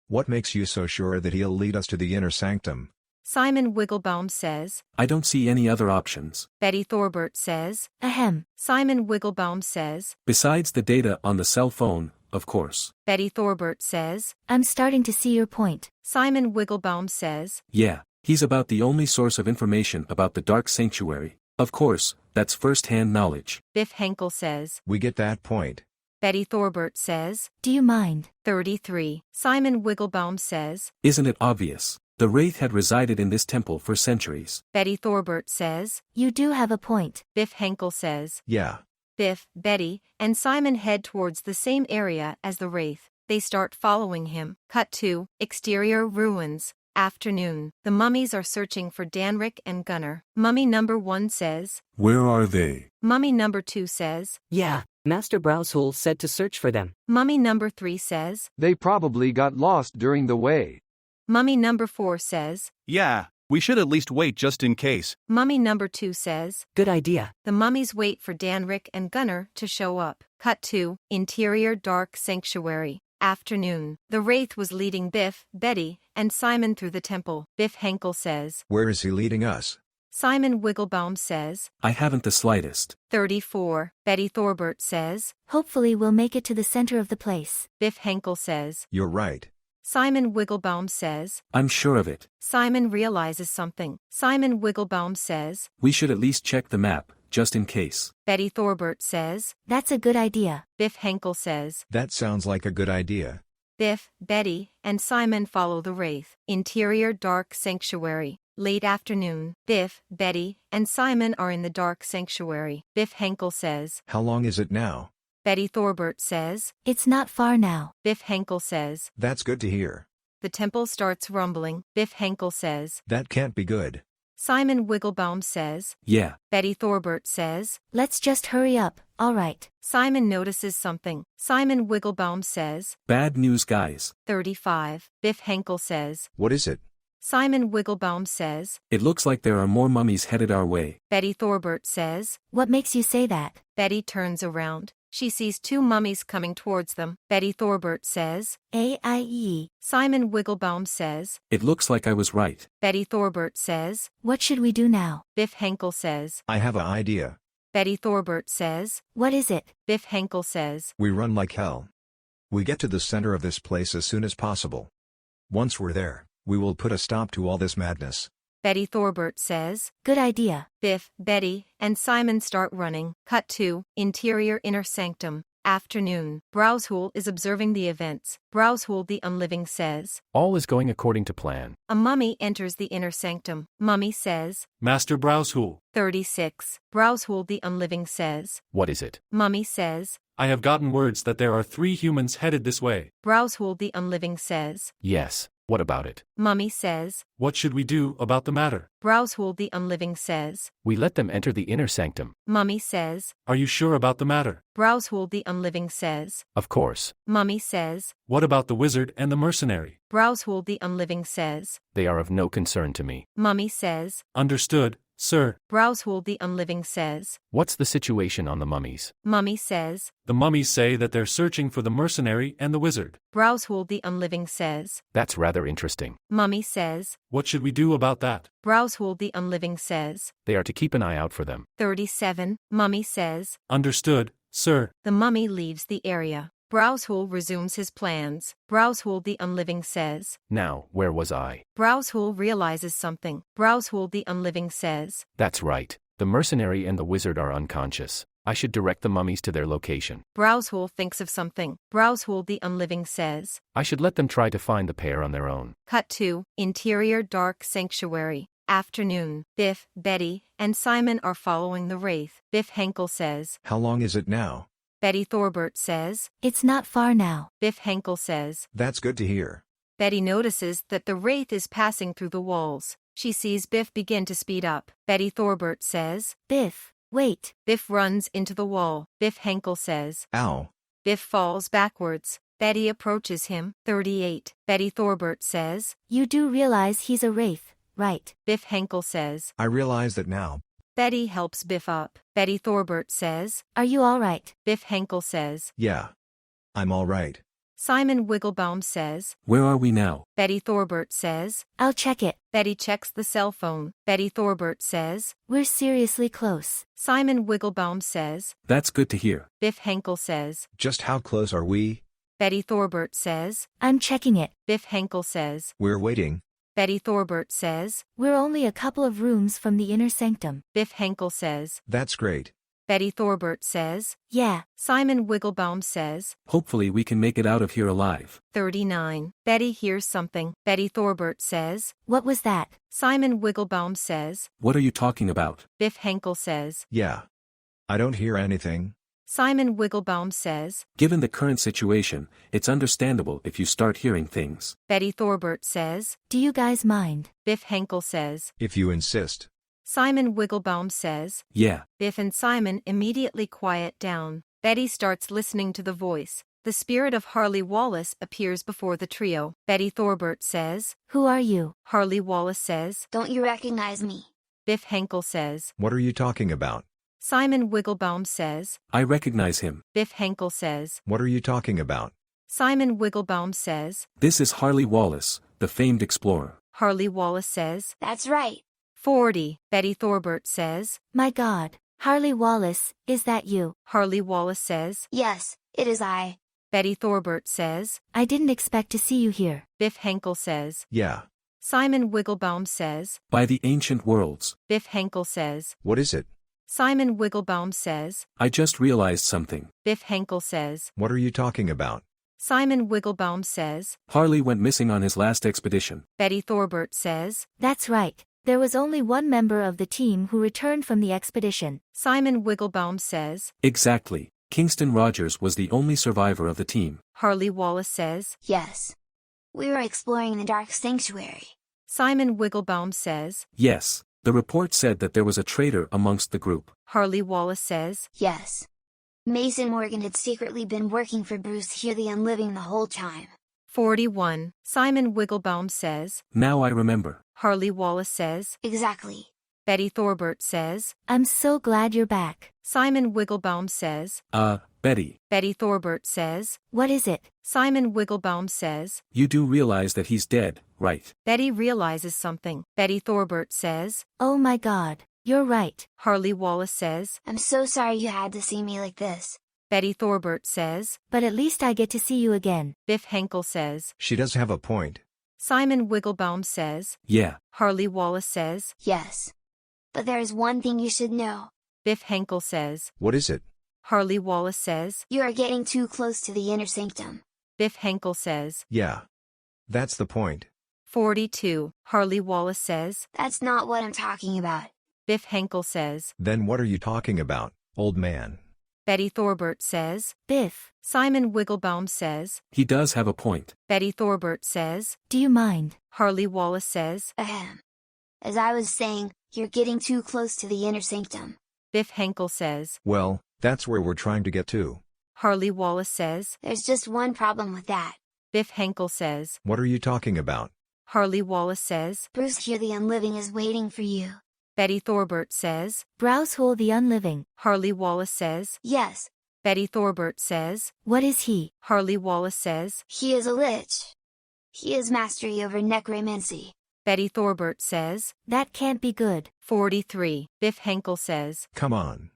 S2: What makes you so sure that he'll lead us to the inner sanctum?
S1: Simon Wigglebaum says.
S3: I don't see any other options.
S1: Betty Thorbert says.
S4: Ahem.
S1: Simon Wigglebaum says.
S3: Besides the data on the cell phone, of course.
S1: Betty Thorbert says.
S4: I'm starting to see your point.
S1: Simon Wigglebaum says.
S3: Yeah, he's about the only source of information about the Dark Sanctuary. Of course, that's first-hand knowledge.
S1: Biff Henkel says.
S2: We get that point.
S1: Betty Thorbert says.
S4: Do you mind?
S1: 33. Simon Wigglebaum says.
S3: Isn't it obvious? The Wraith had resided in this temple for centuries.
S1: Betty Thorbert says.
S4: You do have a point.
S1: Biff Henkel says.
S2: Yeah.
S1: Biff, Betty, and Simon head towards the same area as the Wraith. They start following him. Cut to exterior ruins. Afternoon. The mummies are searching for Danric and Gunnar. Mummy number 1 says.
S3: Where are they?
S1: Mummy number 2 says.
S6: Yeah, Master Browsehole said to search for them.
S1: Mummy number 3 says.
S11: They probably got lost during the way.
S1: Mummy number 4 says.
S12: Yeah, we should at least wait just in case.
S1: Mummy number 2 says.
S6: Good idea.
S1: The mummies wait for Danric and Gunnar to show up. Cut to interior dark sanctuary. Afternoon. The Wraith was leading Biff, Betty, and Simon through the temple. Biff Henkel says.
S2: Where is he leading us?
S1: Simon Wigglebaum says.
S3: I haven't the slightest.
S1: 34. Betty Thorbert says.
S4: Hopefully we'll make it to the center of the place.
S1: Biff Henkel says.
S2: You're right.
S1: Simon Wigglebaum says.
S3: I'm sure of it.
S1: Simon realizes something. Simon Wigglebaum says.
S3: We should at least check the map, just in case.
S1: Betty Thorbert says.
S4: That's a good idea.
S1: Biff Henkel says.
S2: That sounds like a good idea.
S1: Biff, Betty, and Simon follow the Wraith. Interior dark sanctuary. Late afternoon. Biff, Betty, and Simon are in the dark sanctuary. Biff Henkel says.
S2: How long is it now?
S1: Betty Thorbert says.
S4: It's not far now.
S1: Biff Henkel says.
S2: That's good to hear.
S1: The temple starts rumbling. Biff Henkel says.
S2: That can't be good.
S1: Simon Wigglebaum says.
S3: Yeah.
S1: Betty Thorbert says.
S4: Let's just hurry up, alright.
S1: Simon notices something. Simon Wigglebaum says.
S3: Bad news, guys.
S1: 35. Biff Henkel says.
S2: What is it?
S1: Simon Wigglebaum says.
S3: It looks like there are more mummies headed our way.
S1: Betty Thorbert says.
S4: What makes you say that?
S1: Betty turns around. She sees two mummies coming towards them. Betty Thorbert says.
S4: AIE.
S1: Simon Wigglebaum says.
S3: It looks like I was right.
S1: Betty Thorbert says.
S4: What should we do now?
S1: Biff Henkel says.
S2: I have an idea.
S1: Betty Thorbert says.
S4: What is it?
S1: Biff Henkel says.
S2: We run like hell. We get to the center of this place as soon as possible. Once we're there, we will put a stop to all this madness.
S1: Betty Thorbert says.
S4: Good idea.
S1: Biff, Betty, and Simon start running. Cut to interior inner sanctum. Afternoon. Browsehul is observing the events. Browsehul the Unliving says.
S8: All is going according to plan.
S1: A mummy enters the inner sanctum. Mummy says.
S10: Master Browsehul.
S1: 36. Browsehul the Unliving says.
S8: What is it?
S1: Mummy says.
S10: I have gotten words that there are 3 humans headed this way.
S1: Browsehul the Unliving says.
S8: Yes. What about it?
S1: Mummy says.
S10: What should we do about the matter?
S1: Browsehul the Unliving says.
S8: We let them enter the inner sanctum.
S1: Mummy says.
S10: Are you sure about the matter?
S1: Browsehul the Unliving says.
S8: Of course.
S1: Mummy says.
S10: What about the wizard and the mercenary?
S1: Browsehul the Unliving says.
S8: They are of no concern to me.
S1: Mummy says.
S10: Understood, sir.
S1: Browsehul the Unliving says.
S8: What's the situation on the mummies?
S1: Mummy says.
S10: The mummies say that they're searching for the mercenary and the wizard.
S1: Browsehul the Unliving says.
S8: That's rather interesting.
S1: Mummy says.
S10: What should we do about that?
S1: Browsehul the Unliving says.
S8: They are to keep an eye out for them.
S1: 37. Mummy says.
S10: Understood, sir.
S1: The mummy leaves the area. Browsehul resumes his plans. Browsehul the Unliving says.
S8: Now, where was I?
S1: Browsehul realizes something. Browsehul the Unliving says.
S8: That's right. The mercenary and the wizard are unconscious. I should direct the mummies to their location.
S1: Browsehul thinks of something. Browsehul the Unliving says.
S8: I should let them try to find the pair on their own.
S1: Cut to interior dark sanctuary. Afternoon. Biff, Betty, and Simon are following the wraith. Biff Henkel says.
S2: How long is it now?
S1: Betty Thorbert says.
S4: It's not far now.
S1: Biff Henkel says.
S2: That's good to hear.
S1: Betty notices that the wraith is passing through the walls. She sees Biff begin to speed up. Betty Thorbert says.
S4: Biff, wait.
S1: Biff runs into the wall. Biff Henkel says.
S2: Ow.
S1: Biff falls backwards. Betty approaches him. 38. Betty Thorbert says.
S4: You do realize he's a wraith, right?
S1: Biff Henkel says.
S2: I realize that now.
S1: Betty helps Biff up. Betty Thorbert says.
S4: Are you all right?
S1: Biff Henkel says.
S2: Yeah. I'm all right.
S1: Simon Wigglebaum says.
S3: Where are we now?
S1: Betty Thorbert says.
S4: I'll check it.
S1: Betty checks the cell phone. Betty Thorbert says.
S4: We're seriously close.
S1: Simon Wigglebaum says.
S3: That's good to hear.
S1: Biff Henkel says.
S2: Just how close are we?
S1: Betty Thorbert says.
S4: I'm checking it.
S1: Biff Henkel says.
S2: We're waiting.
S1: Betty Thorbert says.
S4: We're only a couple of rooms from the inner sanctum.
S1: Biff Henkel says.
S2: That's great.
S1: Betty Thorbert says.
S4: Yeah.
S1: Simon Wigglebaum says.
S3: Hopefully we can make it out of here alive.
S1: 39. Betty hears something. Betty Thorbert says.
S4: What was that?
S1: Simon Wigglebaum says.
S3: What are you talking about?
S1: Biff Henkel says.
S2: Yeah. I don't hear anything.
S1: Simon Wigglebaum says.
S3: Given the current situation, it's understandable if you start hearing things.
S1: Betty Thorbert says.
S4: Do you guys mind?
S1: Biff Henkel says.
S2: If you insist.
S1: Simon Wigglebaum says.
S3: Yeah.
S1: Biff and Simon immediately quiet down. Betty starts listening to the voice. The spirit of Harley Wallace appears before the trio. Betty Thorbert says.
S4: Who are you?
S1: Harley Wallace says.
S9: Don't you recognize me?
S1: Biff Henkel says.
S2: What are you talking about?
S1: Simon Wigglebaum says.
S3: I recognize him.
S1: Biff Henkel says.
S2: What are you talking about?
S1: Simon Wigglebaum says.
S3: This is Harley Wallace, the famed explorer.
S1: Harley Wallace says.
S9: That's right.
S1: 40. Betty Thorbert says.
S4: My God. Harley Wallace, is that you?
S1: Harley Wallace says.
S9: Yes, it is I.
S1: Betty Thorbert says.
S4: I didn't expect to see you here.
S1: Biff Henkel says.
S2: Yeah.
S1: Simon Wigglebaum says.
S3: By the ancient worlds.
S1: Biff Henkel says.
S2: What is it?
S1: Simon Wigglebaum says.
S3: I just realized something.
S1: Biff Henkel says.
S2: What are you talking about?
S1: Simon Wigglebaum says.
S3: Harley went missing on his last expedition.
S1: Betty Thorbert says.
S4: That's right. There was only one member of the team who returned from the expedition.
S1: Simon Wigglebaum says.
S3: Exactly. Kingston Rogers was the only survivor of the team.
S1: Harley Wallace says.
S9: Yes. We were exploring the Dark Sanctuary.
S1: Simon Wigglebaum says.
S3: Yes. The report said that there was a traitor amongst the group.
S1: Harley Wallace says.
S9: Yes. Mason Morgan had secretly been working for Bruce here the Unliving the whole time.
S1: 41. Simon Wigglebaum says.
S3: Now I remember.
S1: Harley Wallace says.
S9: Exactly.
S1: Betty Thorbert says.
S4: I'm so glad you're back.
S1: Simon Wigglebaum says.
S3: Betty.
S1: Betty Thorbert says.
S4: What is it?
S1: Simon Wigglebaum says.
S3: You do realize that he's dead, right?
S1: Betty realizes something. Betty Thorbert says.
S4: Oh my God, you're right.
S1: Harley Wallace says.
S9: I'm so sorry you had to see me like this.
S1: Betty Thorbert says.
S4: But at least I get to see you again.
S1: Biff Henkel says.
S2: She does have a point.
S1: Simon Wigglebaum says.
S3: Yeah.
S1: Harley Wallace says.
S9: Yes. But there is one thing you should know.
S1: Biff Henkel says.
S2: What is it?
S1: Harley Wallace says.
S9: You are getting too close to the inner sanctum.
S1: Biff Henkel says.
S2: Yeah. That's the point.
S1: 42. Harley Wallace says.
S9: That's not what I'm talking about.
S1: Biff Henkel says.
S2: Then what are you talking about, old man?
S1: Betty Thorbert says.
S4: Biff.
S1: Simon Wigglebaum says.
S3: He does have a point.
S1: Betty Thorbert says.
S4: Do you mind?
S1: Harley Wallace says.
S9: Ahem. As I was saying, you're getting too close to the inner sanctum.
S1: Biff Henkel says.
S2: Well, that's where we're trying to get to.
S1: Harley Wallace says.
S9: There's just one problem with that.
S1: Biff Henkel says.
S2: What are you talking about?
S1: Harley Wallace says.
S9: Bruce here the Unliving is waiting for you.
S1: Betty Thorbert says.
S4: Browsehole the Unliving.
S1: Harley Wallace says.
S9: Yes.
S1: Betty Thorbert says.
S4: What is he?
S1: Harley Wallace says.
S9: He is a lich. He has mastery over necromancy.
S1: Betty Thorbert says.
S4: That can't be good.
S1: 43. Biff Henkel says.
S2: Come on.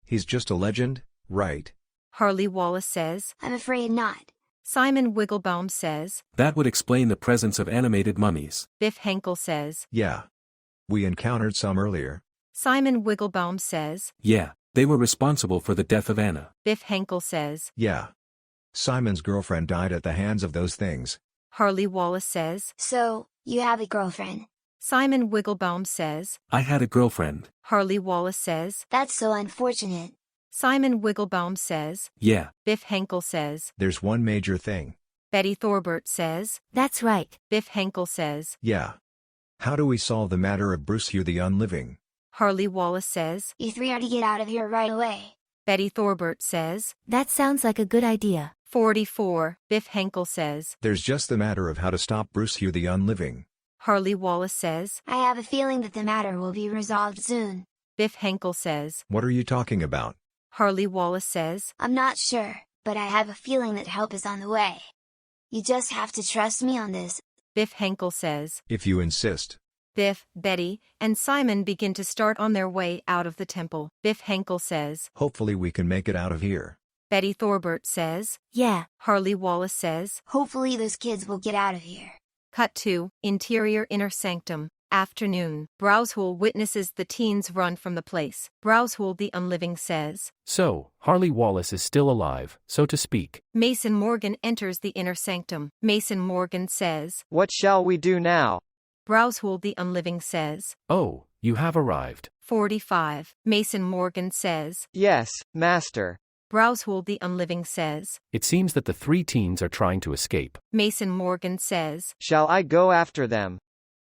S2: He's just a legend, right?
S1: Harley Wallace says.
S9: I'm afraid not.
S1: Simon Wigglebaum says.
S3: That would explain the presence of animated mummies.
S1: Biff Henkel says.
S2: Yeah. We encountered some earlier.
S1: Simon Wigglebaum says.
S3: Yeah, they were responsible for the death of Anna.
S1: Biff Henkel says.
S2: Yeah. Simon's girlfriend died at the hands of those things.
S1: Harley Wallace says.
S9: So, you have a girlfriend.
S1: Simon Wigglebaum says.
S3: I had a girlfriend.
S1: Harley Wallace says.
S9: That's so unfortunate.
S1: Simon Wigglebaum says.
S3: Yeah.
S1: Biff Henkel says.
S2: There's one major thing.
S1: Betty Thorbert says.
S4: That's right.
S1: Biff Henkel says.
S2: Yeah. How do we solve the matter of Bruce Hugh the Unliving?
S1: Harley Wallace says.
S9: You three are to get out of here right away.
S1: Betty Thorbert says.
S4: That sounds like a good idea.
S1: 44. Biff Henkel says.
S2: There's just the matter of how to stop Bruce Hugh the Unliving.
S1: Harley Wallace says.
S9: I have a feeling that the matter will be resolved soon.
S1: Biff Henkel says.
S2: What are you talking about?
S1: Harley Wallace says.
S9: I'm not sure, but I have a feeling that help is on the way. You just have to trust me on this.
S1: Biff Henkel says.
S2: If you insist.
S1: Biff, Betty, and Simon begin to start on their way out of the temple. Biff Henkel says.
S2: Hopefully we can make it out of here.
S1: Betty Thorbert says.
S4: Yeah.
S1: Harley Wallace says.
S9: Hopefully those kids will get out of here.
S1: Cut to Interior Inner Sanctum. Afternoon. Browsehole witnesses the teens run from the place. Browsehole the Unliving says.
S8: So, Harley Wallace is still alive, so to speak.
S1: Mason Morgan enters the inner sanctum. Mason Morgan says.
S14: What shall we do now?
S1: Browsehole the Unliving says.
S8: Oh, you have arrived.
S1: 45. Mason Morgan says.
S14: Yes, Master.
S1: Browsehole the Unliving says.
S8: It seems that the three teens are trying to escape.
S1: Mason Morgan says.
S14: Shall I go after them?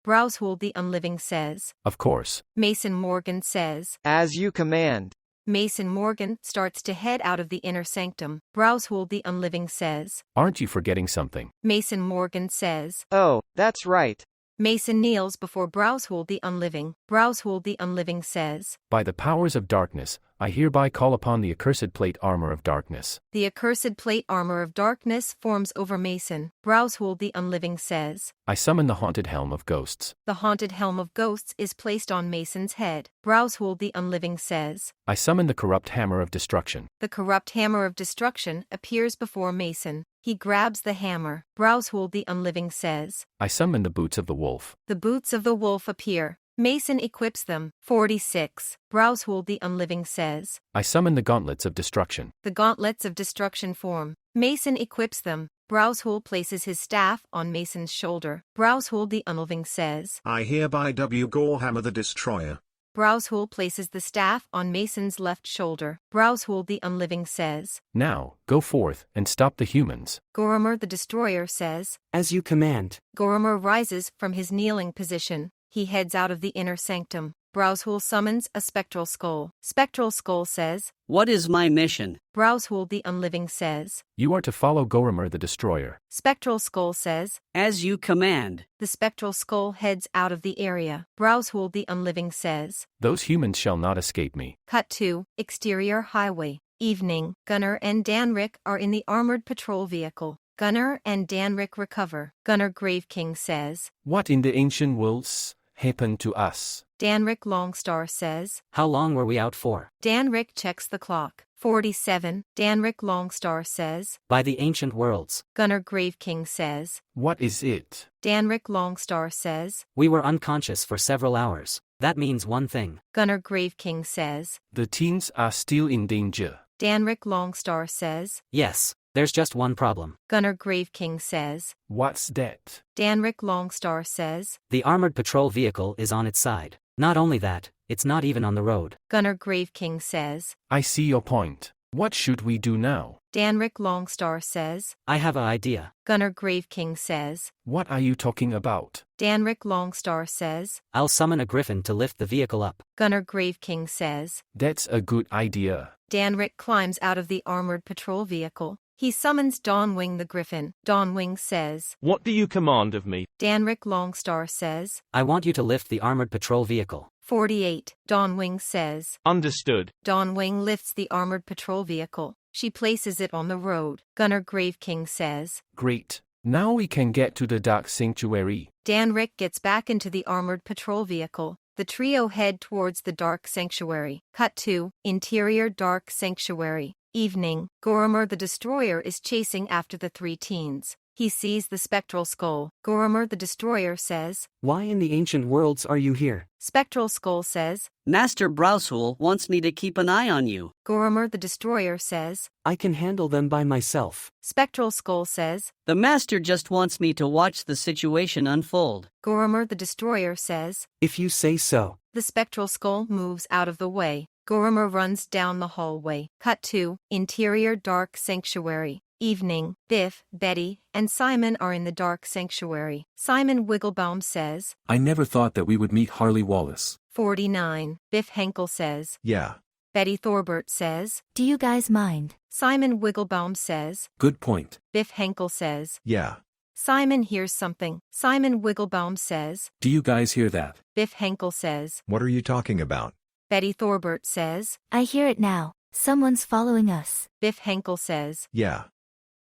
S1: Browsehole the Unliving says.
S8: Of course.
S1: Mason Morgan says.
S14: As you command.
S1: Mason Morgan starts to head out of the inner sanctum. Browsehole the Unliving says.
S8: Aren't you forgetting something?
S1: Mason Morgan says.
S14: Oh, that's right.
S1: Mason kneels before Browsehole the Unliving. Browsehole the Unliving says.
S8: By the powers of darkness, I hereby call upon the accursed plate armor of darkness.
S1: The accursed plate armor of darkness forms over Mason. Browsehole the Unliving says.
S8: I summon the haunted helm of ghosts.
S1: The haunted helm of ghosts is placed on Mason's head. Browsehole the Unliving says.
S8: I summon the corrupt hammer of destruction.
S1: The corrupt hammer of destruction appears before Mason. He grabs the hammer. Browsehole the Unliving says.
S8: I summon the boots of the wolf.
S1: The boots of the wolf appear. Mason equips them. 46. Browsehole the Unliving says.
S8: I summon the gauntlets of destruction.
S1: The gauntlets of destruction form. Mason equips them. Browsehole places his staff on Mason's shoulder. Browsehole the Unliving says.
S15: I hereby Gorehammer the Destroyer.
S1: Browsehole places the staff on Mason's left shoulder. Browsehole the Unliving says.
S8: Now, go forth and stop the humans.
S1: Gorehammer the Destroyer says.
S16: As you command.
S1: Gorehammer rises from his kneeling position. He heads out of the inner sanctum. Browsehul summons a spectral skull. Spectral skull says,
S16: "What is my mission?"
S1: Browsehul the unliving says,
S8: You are to follow Goromer the Destroyer.
S1: Spectral skull says,
S16: "As you command."
S1: The spectral skull heads out of the area. Browsehul the unliving says,
S8: Those humans shall not escape me.
S1: Cut to exterior highway. Evening. Gunnar and Danrik are in the armored patrol vehicle. Gunnar and Danrik recover. Gunnar Grave King says,
S13: What in the ancient worlds happened to us?
S1: Danrik Longstar says,
S7: How long were we out for?
S1: Danrik checks the clock. 47. Danrik Longstar says,
S7: By the ancient worlds.
S1: Gunnar Grave King says,
S13: What is it?
S1: Danrik Longstar says,
S7: We were unconscious for several hours. That means one thing.
S1: Gunnar Grave King says,
S13: The teens are still in danger.
S1: Danrik Longstar says,
S7: Yes, there's just one problem.
S1: Gunnar Grave King says,
S13: What's that?
S1: Danrik Longstar says,
S7: The armored patrol vehicle is on its side. Not only that, it's not even on the road.
S1: Gunnar Grave King says,
S13: I see your point. What should we do now?
S1: Danrik Longstar says,
S7: I have an idea.
S1: Gunnar Grave King says,
S13: What are you talking about?
S1: Danrik Longstar says,
S7: I'll summon a griffin to lift the vehicle up.
S1: Gunnar Grave King says,
S13: That's a good idea.
S1: Danrik climbs out of the armored patrol vehicle. He summons Dawnwing the Griffin. Dawnwing says,
S17: What do you command of me?
S1: Danrik Longstar says,
S7: I want you to lift the armored patrol vehicle.
S1: 48. Dawnwing says,
S17: Understood.
S1: Dawnwing lifts the armored patrol vehicle. She places it on the road. Gunnar Grave King says,
S13: Great. Now we can get to the Dark Sanctuary.
S1: Danrik gets back into the armored patrol vehicle. The trio head towards the Dark Sanctuary. Cut to interior Dark Sanctuary. Evening. Goromer the Destroyer is chasing after the three teens. He sees the spectral skull. Goromer the Destroyer says,
S7: Why in the ancient worlds are you here?
S1: Spectral skull says,
S16: "Master Browsehul wants me to keep an eye on you."
S1: Goromer the Destroyer says,
S7: I can handle them by myself.
S1: Spectral skull says,
S16: "The master just wants me to watch the situation unfold."
S1: Goromer the Destroyer says,
S7: If you say so.
S1: The spectral skull moves out of the way. Goromer runs down the hallway. Cut to interior Dark Sanctuary. Evening. Biff, Betty, and Simon are in the Dark Sanctuary. Simon Wigglebaum says,
S3: I never thought that we would meet Harley Wallace.
S1: 49. Biff Henkel says,
S2: Yeah.
S1: Betty Thorbert says,
S4: Do you guys mind?
S1: Simon Wigglebaum says,
S3: Good point.
S1: Biff Henkel says,
S2: Yeah.
S1: Simon hears something. Simon Wigglebaum says,
S3: Do you guys hear that?
S1: Biff Henkel says,
S2: What are you talking about?
S1: Betty Thorbert says,
S4: I hear it now. Someone's following us.
S1: Biff Henkel says,
S2: Yeah.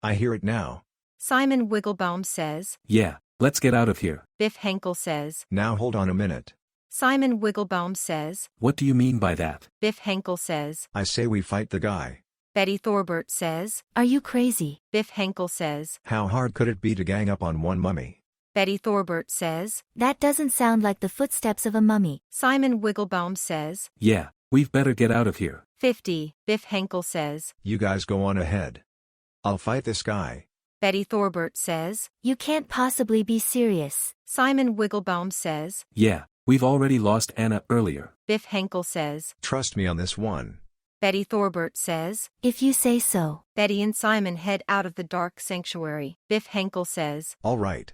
S2: I hear it now.
S1: Simon Wigglebaum says,
S3: Yeah, let's get out of here.
S1: Biff Henkel says,
S2: Now hold on a minute.
S1: Simon Wigglebaum says,
S3: What do you mean by that?
S1: Biff Henkel says,
S2: I say we fight the guy.
S1: Betty Thorbert says,
S4: Are you crazy?
S1: Biff Henkel says,
S2: How hard could it be to gang up on one mummy?
S1: Betty Thorbert says,
S4: That doesn't sound like the footsteps of a mummy.
S1: Simon Wigglebaum says,
S3: Yeah, we've better get out of here.
S1: 50. Biff Henkel says,
S2: You guys go on ahead. I'll fight this guy.
S1: Betty Thorbert says,
S4: You can't possibly be serious.
S1: Simon Wigglebaum says,
S3: Yeah, we've already lost Anna earlier.
S1: Biff Henkel says,
S2: Trust me on this one.
S1: Betty Thorbert says,
S4: If you say so.
S1: Betty and Simon head out of the Dark Sanctuary. Biff Henkel says,
S2: All right.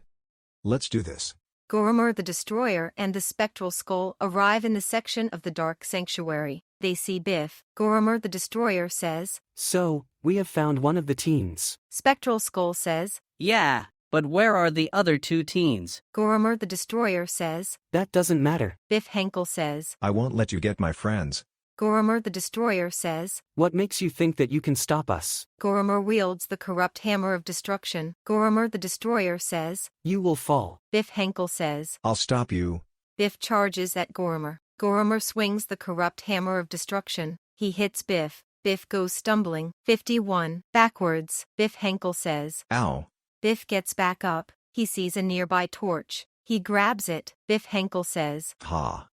S2: Let's do this.
S1: Goromer the Destroyer and the Spectral Skull arrive in the section of the Dark Sanctuary. They see Biff. Goromer the Destroyer says,
S7: So, we have found one of the teens.
S1: Spectral Skull says,
S16: "Yeah, but where are the other two teens?"
S1: Goromer the Destroyer says,
S7: That doesn't matter.
S1: Biff Henkel says,
S2: I won't let you get my friends.
S1: Goromer the Destroyer says,
S7: What makes you think that you can stop us?
S1: Goromer wields the corrupt hammer of destruction. Goromer the Destroyer says,
S7: You will fall.
S1: Biff Henkel says,
S2: I'll stop you.
S1: Biff charges at Goromer. Goromer swings the corrupt hammer of destruction. He hits Biff. Biff goes stumbling. 51. Backwards. Biff Henkel says,
S2: Ow.
S1: Biff gets back up. He sees a nearby torch. He grabs it. Biff Henkel says,
S2: Ha.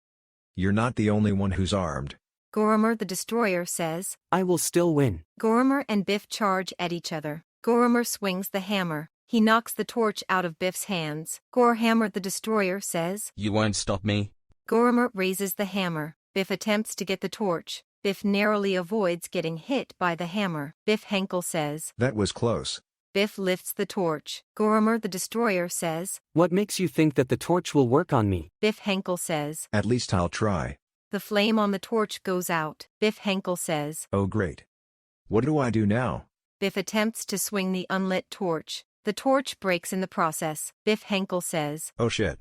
S2: You're not the only one who's armed.
S1: Goromer the Destroyer says,
S7: I will still win.
S1: Goromer and Biff charge at each other. Goromer swings the hammer. He knocks the torch out of Biff's hands. Gorehammer the Destroyer says,
S17: You won't stop me.
S1: Goromer raises the hammer. Biff attempts to get the torch. Biff narrowly avoids getting hit by the hammer. Biff Henkel says,
S2: That was close.
S1: Biff lifts the torch. Goromer the Destroyer says.
S7: What makes you think that the torch will work on me?
S1: Biff Henkel says.
S2: At least I'll try.
S1: The flame on the torch goes out. Biff Henkel says.
S2: Oh great. What do I do now?
S1: Biff attempts to swing the unlit torch. The torch breaks in the process. Biff Henkel says.
S2: Oh shit.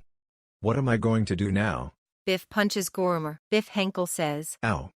S2: What am I going to do now?
S1: Biff punches Goromer. Biff Henkel says.
S2: Ow.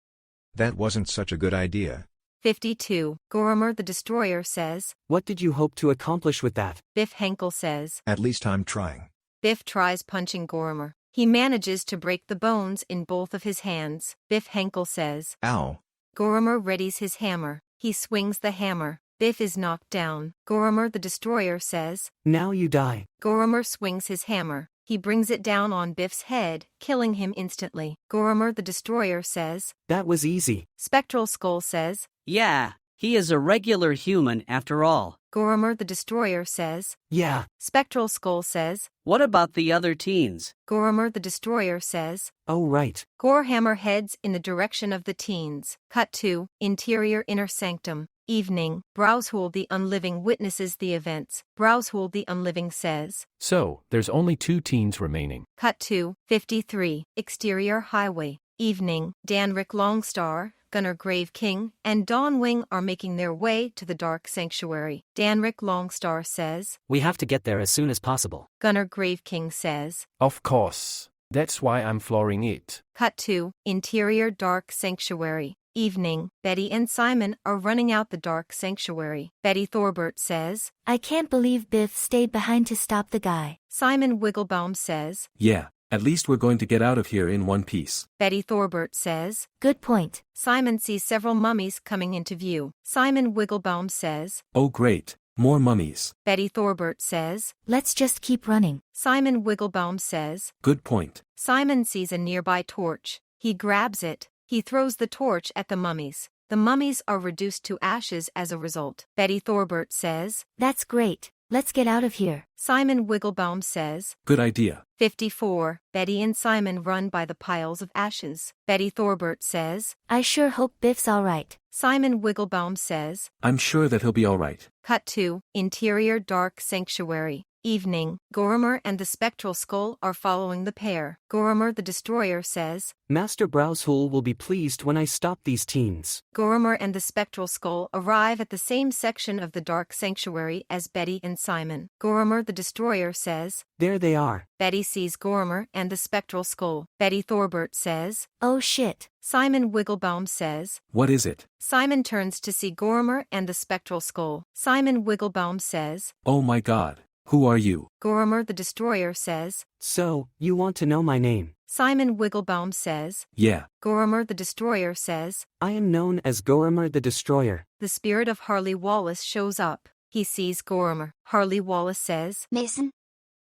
S2: That wasn't such a good idea.
S1: 52. Goromer the Destroyer says.
S7: What did you hope to accomplish with that?
S1: Biff Henkel says.
S2: At least I'm trying.
S1: Biff tries punching Goromer. He manages to break the bones in both of his hands. Biff Henkel says.
S2: Ow.
S1: Goromer readies his hammer. He swings the hammer. Biff is knocked down. Goromer the Destroyer says.
S7: Now you die.
S1: Goromer swings his hammer. He brings it down on Biff's head, killing him instantly. Goromer the Destroyer says.
S7: That was easy.
S1: Spectral Skull says.
S16: Yeah, he is a regular human after all.
S1: Goromer the Destroyer says.
S7: Yeah.
S1: Spectral Skull says.
S16: What about the other teens?
S1: Goromer the Destroyer says.
S7: Oh right.
S1: Gorehammer heads in the direction of the teens. Cut to Interior Inner Sanctum. Evening. Browsehul the Unliving witnesses the events. Browsehul the Unliving says.
S8: So, there's only 2 teens remaining.
S1: Cut to 53. Exterior Highway. Evening. Danrick Longstar, Gunnar Grave King, and Dawn Wing are making their way to the Dark Sanctuary. Danrick Longstar says.
S7: We have to get there as soon as possible.
S1: Gunnar Grave King says.
S8: Of course. That's why I'm flooring it.
S1: Cut to Interior Dark Sanctuary. Evening. Betty and Simon are running out the Dark Sanctuary. Betty Thorbert says.
S4: I can't believe Biff stayed behind to stop the guy.
S1: Simon Wigglebaum says.
S3: Yeah, at least we're going to get out of here in one piece.
S1: Betty Thorbert says.
S4: Good point.
S1: Simon sees several mummies coming into view. Simon Wigglebaum says.
S3: Oh great, more mummies.
S1: Betty Thorbert says.
S4: Let's just keep running.
S1: Simon Wigglebaum says.
S3: Good point.
S1: Simon sees a nearby torch. He grabs it. He throws the torch at the mummies. The mummies are reduced to ashes as a result. Betty Thorbert says.
S4: That's great. Let's get out of here.
S1: Simon Wigglebaum says.
S3: Good idea.
S1: 54. Betty and Simon run by the piles of ashes. Betty Thorbert says.
S4: I sure hope Biff's alright.
S1: Simon Wigglebaum says.
S3: I'm sure that he'll be alright.
S1: Cut to Interior Dark Sanctuary. Evening. Goromer and the Spectral Skull are following the pair. Goromer the Destroyer says.
S7: Master Browsehul will be pleased when I stop these teens.
S1: Goromer and the Spectral Skull arrive at the same section of the Dark Sanctuary as Betty and Simon. Goromer the Destroyer says.
S7: There they are.
S1: Betty sees Goromer and the Spectral Skull. Betty Thorbert says.
S4: Oh shit.
S1: Simon Wigglebaum says.
S3: What is it?
S1: Simon turns to see Goromer and the Spectral Skull. Simon Wigglebaum says.
S3: Oh my god. Who are you?
S1: Goromer the Destroyer says.
S7: So, you want to know my name?
S1: Simon Wigglebaum says.
S3: Yeah.
S1: Goromer the Destroyer says.
S7: I am known as Goromer the Destroyer.
S1: The spirit of Harley Wallace shows up. He sees Goromer. Harley Wallace says.
S9: Mason?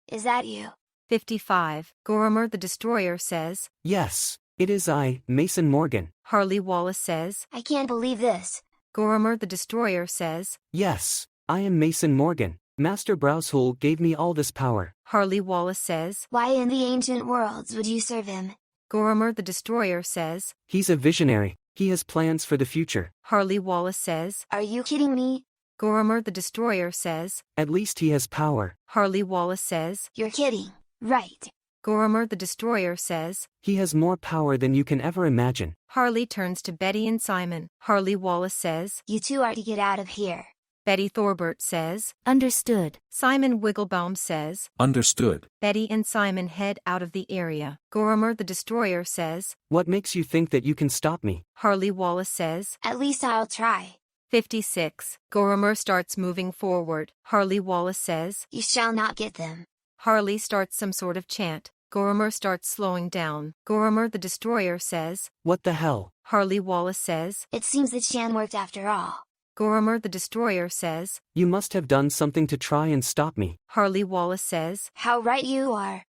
S9: Is that you?
S1: 55. Goromer the Destroyer says.
S7: Yes, it is I, Mason Morgan.
S1: Harley Wallace says.
S9: I can't believe this.
S1: Goromer the Destroyer says.
S7: Yes, I am Mason Morgan. Master Browsehul gave me all this power.
S1: Harley Wallace says.
S9: Why in the ancient worlds would you serve him?
S1: Goromer the Destroyer says.
S7: He's a visionary. He has plans for the future.
S1: Harley Wallace says.
S9: Are you kidding me?
S1: Goromer the Destroyer says.
S7: At least he has power.
S1: Harley Wallace says.
S9: You're kidding, right?
S1: Goromer the Destroyer says.
S7: He has more power than you can ever imagine.
S1: Harley turns to Betty and Simon. Harley Wallace says.
S9: You two are to get out of here.
S1: Betty Thorbert says.
S4: Understood.
S1: Simon Wigglebaum says.
S3: Understood.
S1: Betty and Simon head out of the area. Goromer the Destroyer says.
S7: What makes you think that you can stop me?
S1: Harley Wallace says.
S9: At least I'll try.
S1: 56. Goromer starts moving forward. Harley Wallace says.
S9: You shall not get them.
S1: Harley starts some sort of chant. Goromer starts slowing down. Goromer the Destroyer says.
S7: What the hell?
S1: Harley Wallace says.
S9: It seems the chant worked after all.
S1: Goromer the Destroyer says.
S7: You must have done something to try and stop me.
S1: Harley Wallace says.
S9: How right you are.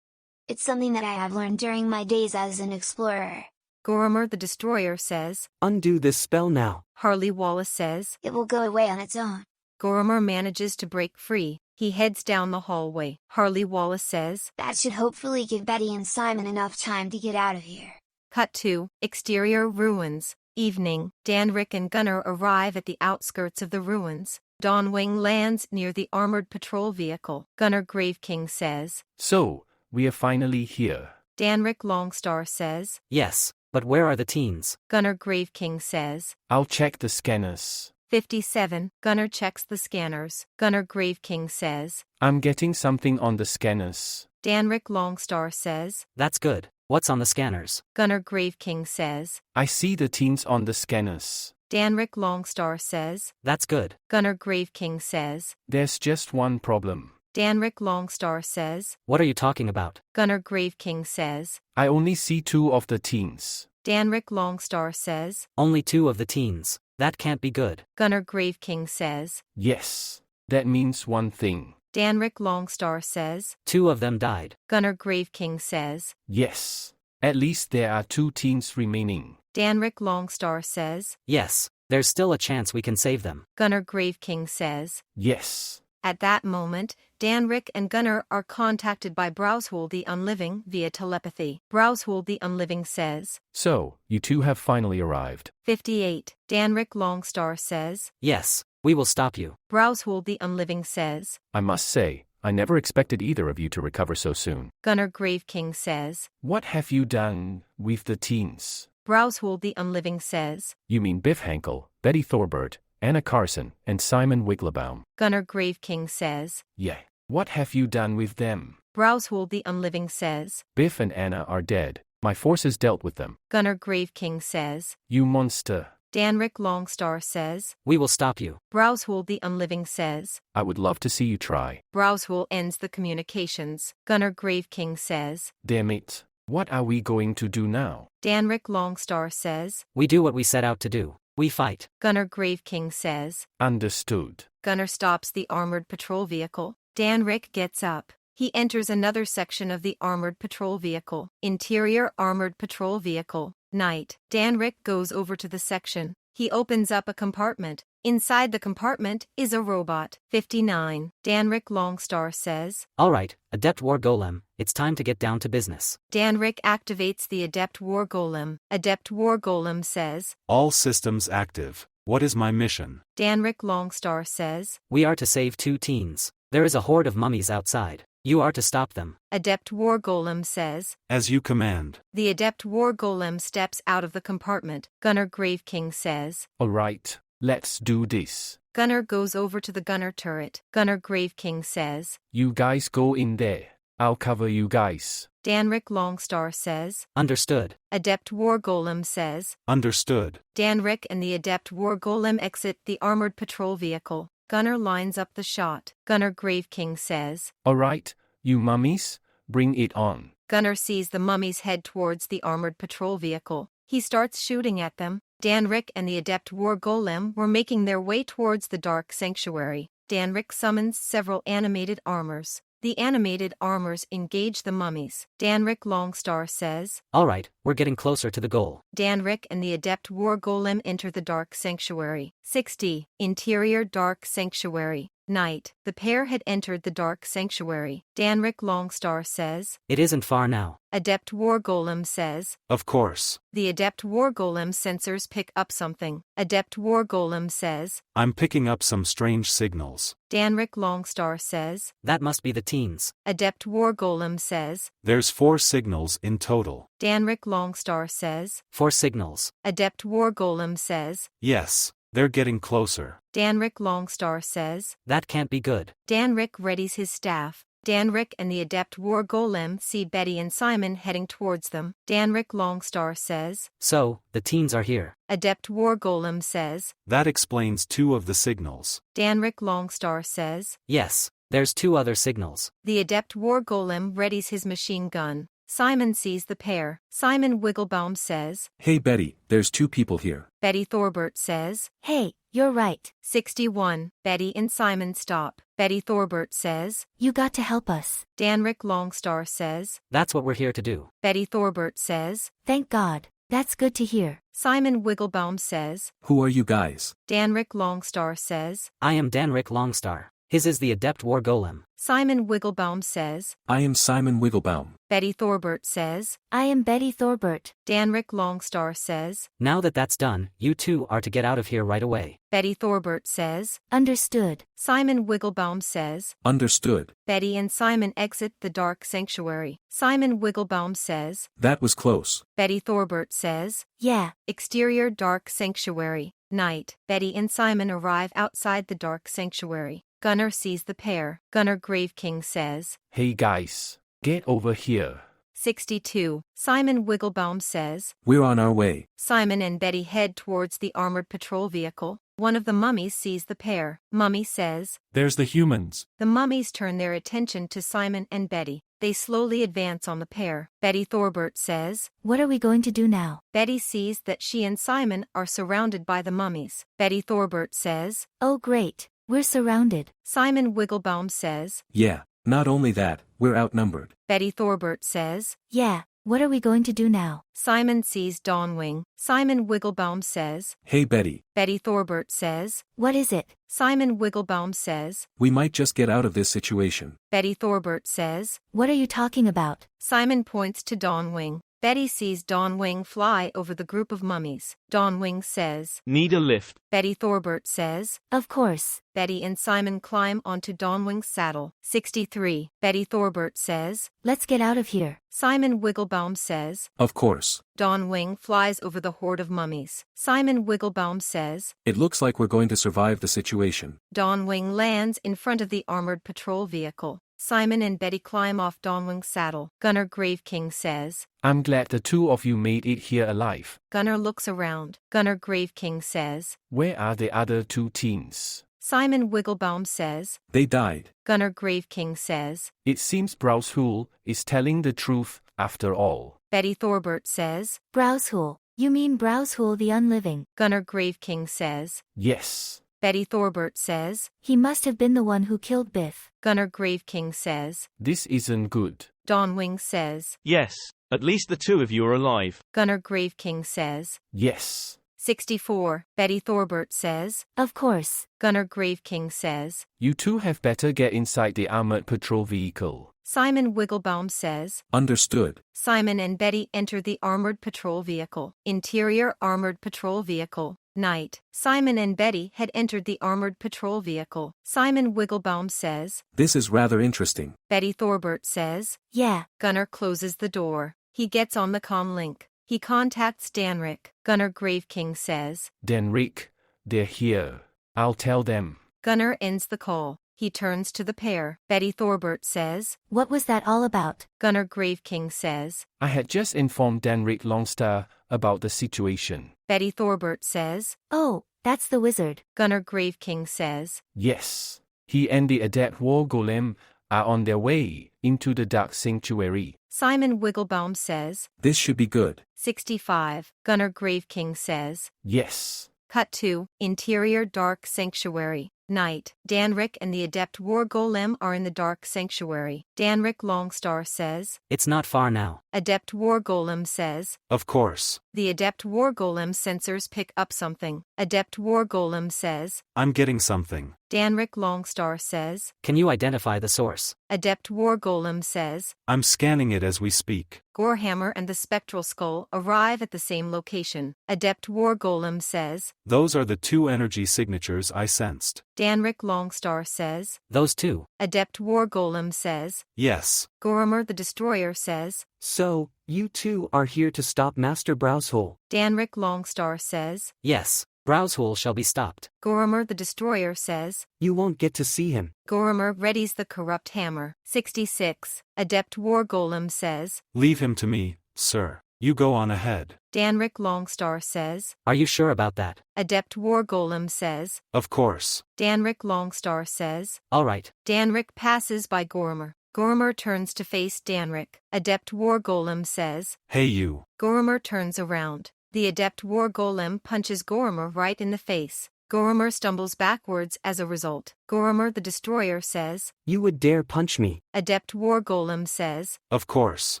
S9: It's something that I have learned during my days as an explorer.
S1: Goromer the Destroyer says.
S7: Undo this spell now.
S1: Harley Wallace says.
S9: It will go away on its own.
S1: Goromer manages to break free. He heads down the hallway. Harley Wallace says.
S9: That should hopefully give Betty and Simon enough time to get out of here.
S1: Cut to Exterior Ruins. Evening, Dan, Rick and Gunnar arrive at the outskirts of the ruins. Don Wing lands near the armored patrol vehicle. Gunnar Grave King says,
S13: So, we are finally here.
S1: Dan, Rick Longstar says,
S7: Yes, but where are the teens?
S1: Gunnar Grave King says,
S13: I'll check the scanners.
S1: 57, Gunnar checks the scanners. Gunnar Grave King says,
S13: I'm getting something on the scanners.
S1: Dan, Rick Longstar says,
S7: That's good. What's on the scanners?
S1: Gunnar Grave King says,
S13: I see the teens on the scanners.
S1: Dan, Rick Longstar says,
S7: That's good.
S1: Gunnar Grave King says,
S13: There's just one problem.
S1: Dan, Rick Longstar says,
S7: What are you talking about?
S1: Gunnar Grave King says,
S13: I only see 2 of the teens.
S1: Dan, Rick Longstar says,
S7: Only 2 of the teens. That can't be good.
S1: Gunnar Grave King says,
S13: Yes. That means one thing.
S1: Dan, Rick Longstar says,
S7: 2 of them died.
S1: Gunnar Grave King says,
S13: Yes. At least there are 2 teens remaining.
S1: Dan, Rick Longstar says,
S7: Yes, there's still a chance we can save them.
S1: Gunnar Grave King says,
S13: Yes.
S1: At that moment, Dan, Rick and Gunnar are contacted by Browsehole the Unliving via telepathy. Browsehole the Unliving says,
S13: So, you 2 have finally arrived.
S1: 58, Dan, Rick Longstar says,
S7: Yes, we will stop you.
S1: Browsehole the Unliving says,
S8: I must say, I never expected either of you to recover so soon.
S1: Gunnar Grave King says,
S13: What have you done with the teens?
S1: Browsehole the Unliving says,
S8: You mean Biff Hankel, Betty Thorbert, Anna Carson, and Simon Wiglebaum.
S1: Gunnar Grave King says,
S13: Yeah. What have you done with them?
S1: Browsehole the Unliving says,
S8: Biff and Anna are dead. My forces dealt with them.
S1: Gunnar Grave King says,
S13: You monster.
S1: Dan, Rick Longstar says,
S7: We will stop you.
S1: Browsehole the Unliving says,
S8: I would love to see you try.
S1: Browsehole ends the communications. Gunnar Grave King says,
S13: Damn it. What are we going to do now?
S1: Dan, Rick Longstar says,
S7: We do what we set out to do. We fight.
S1: Gunnar Grave King says,
S13: Understood.
S1: Gunnar stops the armored patrol vehicle. Dan, Rick gets up. He enters another section of the armored patrol vehicle. Interior armored patrol vehicle. Night. Dan, Rick goes over to the section. He opens up a compartment. Inside the compartment is a robot. 59. Dan, Rick Longstar says,
S7: All right, Adept War Golem, it's time to get down to business.
S1: Dan, Rick activates the Adept War Golem. Adept War Golem says,
S12: All systems active. What is my mission?
S1: Dan, Rick Longstar says,
S7: We are to save 2 teens. There is a horde of mummies outside. You are to stop them.
S1: Adept War Golem says,
S12: As you command.
S1: The Adept War Golem steps out of the compartment. Gunnar Grave King says,
S13: All right, let's do this.
S1: Gunnar goes over to the gunner turret. Gunnar Grave King says,
S13: You guys go in there. I'll cover you guys.
S1: Dan, Rick Longstar says,
S7: Understood.
S1: Adept War Golem says,
S12: Understood.
S1: Dan, Rick and the Adept War Golem exit the armored patrol vehicle. Gunnar lines up the shot. Gunnar Grave King says,
S13: All right, you mummies, bring it on.
S1: Gunnar sees the mummies head towards the armored patrol vehicle. He starts shooting at them. Dan, Rick and the Adept War Golem were making their way towards the Dark Sanctuary. Dan, Rick summons several animated armors. The animated armors engage the mummies. Dan, Rick Longstar says,
S7: All right, we're getting closer to the goal.
S1: Dan, Rick and the Adept War Golem enter the Dark Sanctuary. 60. Interior Dark Sanctuary. Night. The pair had entered the Dark Sanctuary. Dan, Rick Longstar says,
S7: It isn't far now.
S1: Adept War Golem says,
S12: Of course.
S1: The Adept War Golem sensors pick up something. Adept War Golem says,
S12: I'm picking up some strange signals.
S1: Dan, Rick Longstar says,
S7: That must be the teens.
S1: Adept War Golem says,
S12: There's 4 signals in total.
S1: Dan, Rick Longstar says,
S7: 4 signals.
S1: Adept War Golem says,
S12: Yes, they're getting closer.
S1: Dan, Rick Longstar says,
S7: That can't be good.
S1: Dan, Rick readies his staff. Dan, Rick and the Adept War Golem see Betty and Simon heading towards them. Dan, Rick Longstar says,
S7: So, the teens are here.
S1: Adept War Golem says,
S12: That explains 2 of the signals.
S1: Dan, Rick Longstar says,
S7: Yes, there's 2 other signals.
S1: The Adept War Golem readies his machine gun. Simon sees the pair. Simon Wigglebaum says,
S3: Hey Betty, there's 2 people here.
S1: Betty Thorbert says,
S4: Hey, you're right.
S1: 61. Betty and Simon stop. Betty Thorbert says,
S4: You got to help us.
S1: Dan, Rick Longstar says,
S7: That's what we're here to do.
S1: Betty Thorbert says,
S4: Thank God. That's good to hear.
S1: Simon Wigglebaum says,
S3: Who are you guys?
S1: Dan, Rick Longstar says,
S7: I am Dan Rick Longstar. His is the Adept War Golem.
S1: Simon Wigglebaum says.
S3: I am Simon Wigglebaum.
S1: Betty Thorbert says.
S4: I am Betty Thorbert.
S1: Danrick Longstar says.
S7: Now that that's done, you two are to get out of here right away.
S1: Betty Thorbert says.
S4: Understood.
S1: Simon Wigglebaum says.
S3: Understood.
S1: Betty and Simon exit the dark sanctuary. Simon Wigglebaum says.
S3: That was close.
S1: Betty Thorbert says.
S4: Yeah.
S1: Exterior dark sanctuary. Night. Betty and Simon arrive outside the dark sanctuary. Gunnar sees the pair. Gunnar Graveking says.
S13: Hey guys, get over here.
S1: 62. Simon Wigglebaum says.
S3: We're on our way.
S1: Simon and Betty head towards the armored patrol vehicle. One of the mummies sees the pair. Mummy says.
S10: There's the humans.
S1: The mummies turn their attention to Simon and Betty. They slowly advance on the pair. Betty Thorbert says.
S4: What are we going to do now?
S1: Betty sees that she and Simon are surrounded by the mummies. Betty Thorbert says.
S4: Oh great, we're surrounded.
S1: Simon Wigglebaum says.
S3: Yeah, not only that, we're outnumbered.
S1: Betty Thorbert says.
S4: Yeah, what are we going to do now?
S1: Simon sees Dawnwing. Simon Wigglebaum says.
S3: Hey Betty.
S1: Betty Thorbert says.
S4: What is it?
S1: Simon Wigglebaum says.
S3: We might just get out of this situation.
S1: Betty Thorbert says.
S4: What are you talking about?
S1: Simon points to Dawnwing. Betty sees Dawnwing fly over the group of mummies. Dawnwing says.
S17: Need a lift.
S1: Betty Thorbert says.
S4: Of course.
S1: Betty and Simon climb onto Dawnwing's saddle. 63. Betty Thorbert says.
S4: Let's get out of here.
S1: Simon Wigglebaum says.
S3: Of course.
S1: Dawnwing flies over the horde of mummies. Simon Wigglebaum says.
S3: It looks like we're going to survive the situation.
S1: Dawnwing lands in front of the armored patrol vehicle. Simon and Betty climb off Dawnwing's saddle. Gunnar Graveking says.
S13: I'm glad the two of you made it here alive.
S1: Gunnar looks around. Gunnar Graveking says.
S13: Where are the other two teens?
S1: Simon Wigglebaum says.
S3: They died.
S1: Gunnar Graveking says.
S13: It seems Browsehul is telling the truth after all.
S1: Betty Thorbert says.
S4: Browsehul. You mean Browsehul the Unliving?
S1: Gunnar Graveking says.
S13: Yes.
S1: Betty Thorbert says.
S4: He must have been the one who killed Biff.
S1: Gunnar Graveking says.
S13: This isn't good.
S1: Dawnwing says.
S17: Yes, at least the two of you are alive.
S1: Gunnar Graveking says.
S13: Yes.
S1: 64. Betty Thorbert says.
S4: Of course.
S1: Gunnar Graveking says.
S13: You two have better get inside the armored patrol vehicle.
S1: Simon Wigglebaum says.
S3: Understood.
S1: Simon and Betty enter the armored patrol vehicle. Interior armored patrol vehicle. Night. Simon and Betty had entered the armored patrol vehicle. Simon Wigglebaum says.
S3: This is rather interesting.
S1: Betty Thorbert says.
S4: Yeah.
S1: Gunnar closes the door. He gets on the comm link. He contacts Danrick. Gunnar Graveking says.
S13: Danrick, they're here. I'll tell them.
S1: Gunnar ends the call. He turns to the pair. Betty Thorbert says.
S4: What was that all about?
S1: Gunnar Graveking says.
S13: I had just informed Danrick Longstar about the situation.
S1: Betty Thorbert says.
S4: Oh, that's the wizard.
S1: Gunnar Graveking says.
S13: Yes. He and the Adept War Golem are on their way into the Dark Sanctuary.
S1: Simon Wigglebaum says.
S3: This should be good.
S1: 65. Gunnar Graveking says.
S13: Yes.
S1: Cut to Interior Dark Sanctuary. Night. Danrick and the Adept War Golem are in the Dark Sanctuary. Danrick Longstar says.
S7: It's not far now.
S1: Adept War Golem says.
S17: Of course.
S1: The Adept War Golem sensors pick up something. Adept War Golem says.
S12: I'm getting something.
S1: Danrick Longstar says.
S7: Can you identify the source?
S1: Adept War Golem says.
S12: I'm scanning it as we speak.
S1: Gorehammer and the Spectral Skull arrive at the same location. Adept War Golem says.
S12: Those are the two energy signatures I sensed.
S1: Danrick Longstar says.
S7: Those two.
S1: Adept War Golem says.
S12: Yes.
S1: Gorehammer the Destroyer says.
S18: So, you two are here to stop Master Browsehole?
S1: Danrick Longstar says.
S7: Yes. Browsehole shall be stopped.
S1: Gorehammer the Destroyer says.
S18: You won't get to see him.
S1: Gorehammer readies the corrupt hammer. 66. Adept War Golem says.
S12: Leave him to me, sir. You go on ahead.
S1: Danrick Longstar says.
S7: Are you sure about that?
S1: Adept War Golem says.
S12: Of course.
S1: Danrick Longstar says.
S7: All right.
S1: Danrick passes by Gorehammer. Gorehammer turns to face Danrick. Adept War Golem says.
S12: Hey you.
S1: Gorehammer turns around. The Adept War Golem punches Gorehammer right in the face. Gorehammer stumbles backwards as a result. Gorehammer the Destroyer says.
S18: You would dare punch me?
S1: Adept War Golem says.
S12: Of course.